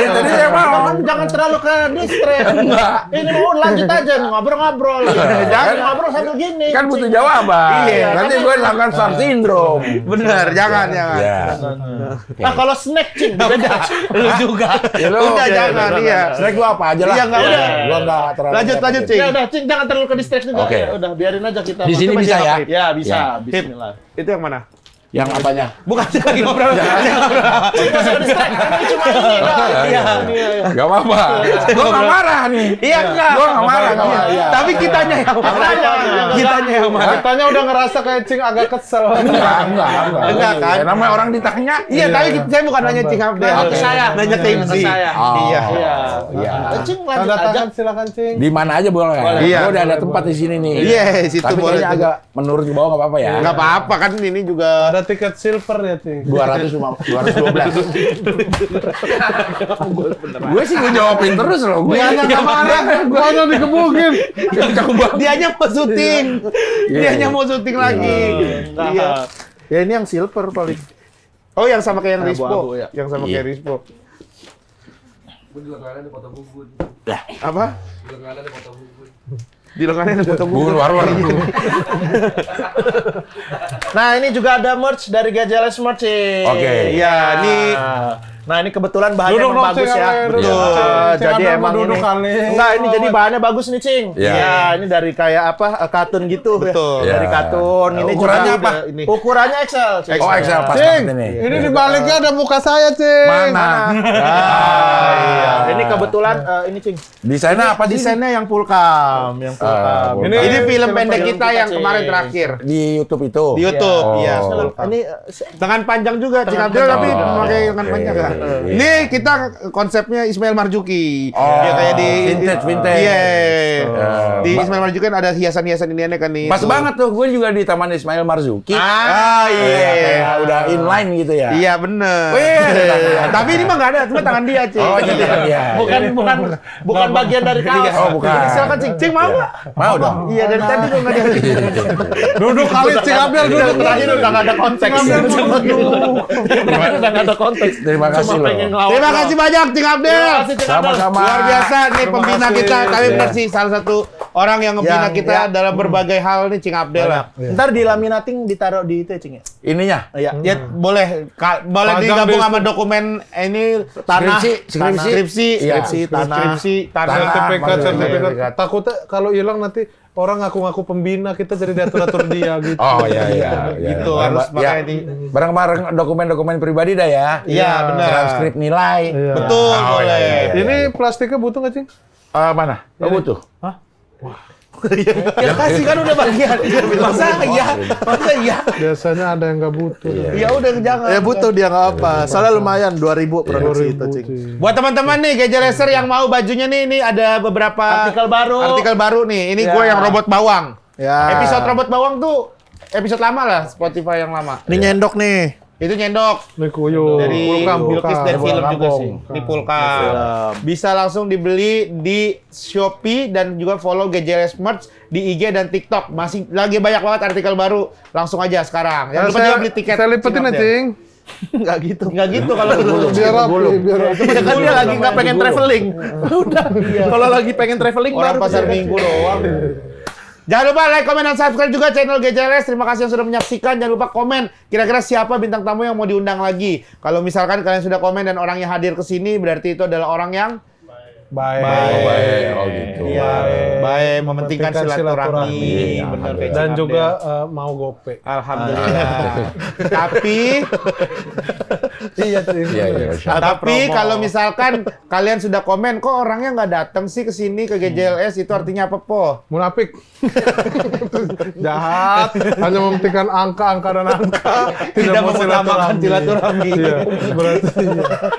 tadi saya mau. Jangan terlalu ke distrek. Enggak. Ini mau lanjut aja nih, ngobrol-ngobrol. Jangan ngobrol sambil gini. Kan butuh jawaban. Iya, Nanti kan- gue lakukan star syndrome. Bener, jangan. Ya. Nah, kalau snack, Cing, beda. Lu juga. Ya, lu- Udah jangan, iya. Snack gua apa aja lah. Iya, nggak, udah. Gua nggak terlalu. Lanjut, Cing. Ya udah, Cing, jangan terlalu ke distrek juga. Oke. Ya udah, biarin aja kita. Di sini Coba bisa jawab. ya? Ya, bisa. Ya. Bismillah. Itu yang mana? Yang apanya? Bukan lagi ngobrol. Kita sudah distrek. Ini cuma ini dong. Iya. Gak apa-apa. Gua nggak marah nih. Iya, enggak. Gua nggak marah. Nggak marah. Iya. Tapi kitanya yang marah. Kitanya yang marah. Katanya udah ngerasa kayak Cing agak kesel. Enggak. Enggak, kan? Ya, namanya orang ditanya. Iya, tapi saya bukan nanya Cing Abdel. Nanya ke saya. Nanya ke Nanya ke Imzi. saya. Oh. Iya. Iya. Iya. Cing, lanjut Tanda aja. tangan silakan Cing. Di mana aja boleh. Iya. Gua udah ada tempat di sini nih. Iya, situ Tapi boleh kayaknya tuh. agak menurun ke bawah nggak apa-apa ya. Enggak apa-apa kan ini juga. Ada tiket silver ya Cing. 212. Gue sih gue jawabin terus loh. Gue Dia nggak marah, gua hanya dikebukin. Dianya mau syuting. Dianya mau syuting lagi. Enggak. Iya. Ya ini yang silver paling. Oh, yang sama kayak yang Rispo. Abu-abu, ya. Yang sama kayak Rispo. Apa? Di lengannya ada foto bubur bubur. warwar. Nah, ini juga ada merch dari Gajales Merch. Cing. Oke. Iya, Nah, ini kebetulan bahannya Duduk emang dong, bagus Cing, ya. Ale. Betul. Cing, Jadi Ale, emang mau duduk ini. kali. Enggak, ini jadi bahannya bagus nih, Cing. Iya. Iya, ini dari kayak apa? Kartun gitu. Betul. Ya. Dari Iya. kartun. Ini Ukurannya juga apa? udah ini. Ukurannya XL, Cing. Oh, Excel pas Cing, banget ini. ini di baliknya ada muka saya, Cing. Mana? Iya. Ini kebetulan ini, Cing. Desainnya apa sih? Desainnya yang full cam, yang full cam. full Ini film film pendek film kita kita, yang Cing. kemarin terakhir Di YouTube itu. di YouTube. Oh. Iya. Ini Tangan panjang juga, Cing Abdul panjang. tapi Oh, memakai tangan oke. panjang kan. Iya. Ini kita konsepnya Ismail Marzuki. Oh, Ya kayak di vintage. Iya. Di Ba- Ismail Marzuki kan ada hiasan-hiasan iniannya kan nih. Pas banget tuh, gue juga di Taman Ismail Marzuki. Iya. Kayak udah inline gitu ya. Iya bener. Wih. Tapi ini mah nggak ada, cuma tangan dia, Cing. Oh, ini tangan dia. bukan bagian dari kaos. Oh, bukan. Jadi silakan, Cing. Cing mau nggak? Mau dong. Iya dari tadi tuh nggak ada. Duduk kali, Cing Abdel, duduk. Terakhir udah nggak ada konteks. Udah nggak ada konteks. Terima kasih Cuma loh. pengen ngelawak. Terima kasih banyak, Cing Abdel. Sama-sama. Luar biasa nih Terima pembina kasih. kita. Tapi Iya. benar sih salah satu orang yang ngebina Yang- kita ya. dalam berbagai hal nih, Cing Abdel lah. Ntar di laminating ditaruh di itu ya, Cing ya? Ininya. Iya. Ya boleh boleh Pajang digabung di- sama dokumen ini tanah, Skripsi. Iya. skripsi, tanah. Sertifikat. Takutnya kalau hilang nanti orang ngaku-ngaku pembina, kita jadi diatur-atur dia gitu. Oh iya. Gitu, Barang- harus pakai ini. Bareng-bareng dokumen-dokumen pribadi dah ya. Iya, benar. Transkrip nilai. Iya. Betul, Oh, boleh. iya. Ini plastiknya butuh nggak, Cing? Mana? Oh, butuh. Ya kasih kan udah bagian. Masa iya? Biasanya ada yang nggak butuh. Ya udah jangan. Ya butuh dia nggak apa. Soalnya lumayan 2.000 produksi itu, Cing. Buat teman-teman nih Gadget Racer yang mau bajunya nih, ini ada beberapa artikel baru nih. Ini Ya. gue yang robot bawang. Ya. Episode robot bawang tuh episode lama lah, Spotify yang lama. Ini nyendok nih. Itu nyendok Ini kuyuh. dari Bilkis dan film juga sih. Di Pulkam. Film. Bisa langsung dibeli di Shopee dan juga follow GJLS Merch di IG dan TikTok. Masih lagi banyak banget artikel baru. Langsung aja sekarang. Yang lupa juga beli tiket. Saya lipetin ya, Cing. Nggak gitu. Nggak gitu kalau dulu. Biar rapi, biar rapi. Ya kan dia lagi nggak pengen traveling. Udah. Kalau lagi pengen traveling Orang baru pasar dia- minggu doang. Jangan lupa like, komen, dan subscribe juga channel GJLS. Terima kasih yang sudah menyaksikan. Jangan lupa komen kira-kira siapa bintang tamu yang mau diundang lagi. Kalau misalkan kalian sudah komen dan orangnya hadir ke sini, berarti itu adalah orang yang Baik. Oh gitu. iya, baik, mementingkan silaturahmi. Iya. Benar kayak Dan Cing juga Abdel. mau gope. Alhamdulillah. Tapi Iya, Cing. Iya. Tapi kalau misalkan kalian sudah komen, kok orangnya nggak datang sih ke sini ke GJLS, itu artinya apa, Po? Munafik. Jahat. Hanya mementingkan angka dan angka. Tidak mengutamakan silaturahmi. Iya, berarti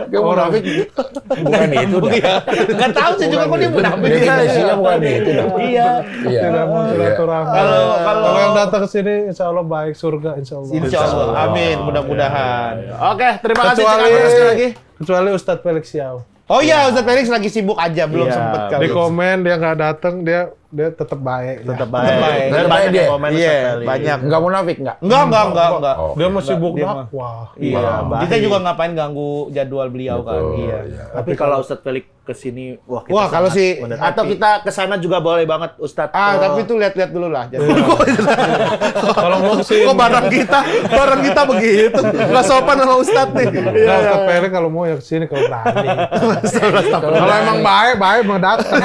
Kamu munafik bukan itu dah. Nggak tahu sih juga kok dia munafik. Definisinya bukan itu dah. Iya. Iya. tidak mau silaturahmi. Kalau- yang datang ke sini, insya Allah baik, surga, insya Allah. Insya Allah. Amin. Mudah-mudahan. Oke, terima kasih Cing Kecuali, Abdel sekali lagi. kecuali Ustadz Felix Xiao. Oh iya, Ustadz Felix lagi sibuk aja, belum Iya. sempet Di kali. komen dia nggak datang, dia tetap baik. Tetap ya. baik. baik. Dan Tetap banyak baik dia. yang komen Iya, sekali. banyak. Enggak munafik enggak? Enggak. Oh. Dia masih sibuk Dia mah. dakwah. Iya, baik. kita juga ngapain ganggu jadwal beliau kan. Iya. Tapi kalau Ustadz Felix kesini, wah kita Wah, kalau sangat si- mendekati. Atau kita kesana juga boleh banget Ustadz. Tapi itu lihat-lihat dulu lah. jadwal. Kalau mau kesini, Kok barang kita begitu? Nggak sopan sama Ustadz nih. Nah, Ustadz Felix kalau mau ya kesini kalau berani. Kalau emang baik mau datang.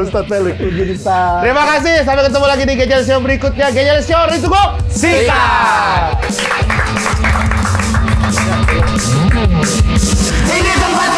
Ustadz Felix. Terima kasih. Sampai ketemu lagi di GJLS Show berikutnya. GJLS Show, itu go. Sikat. Ini tempat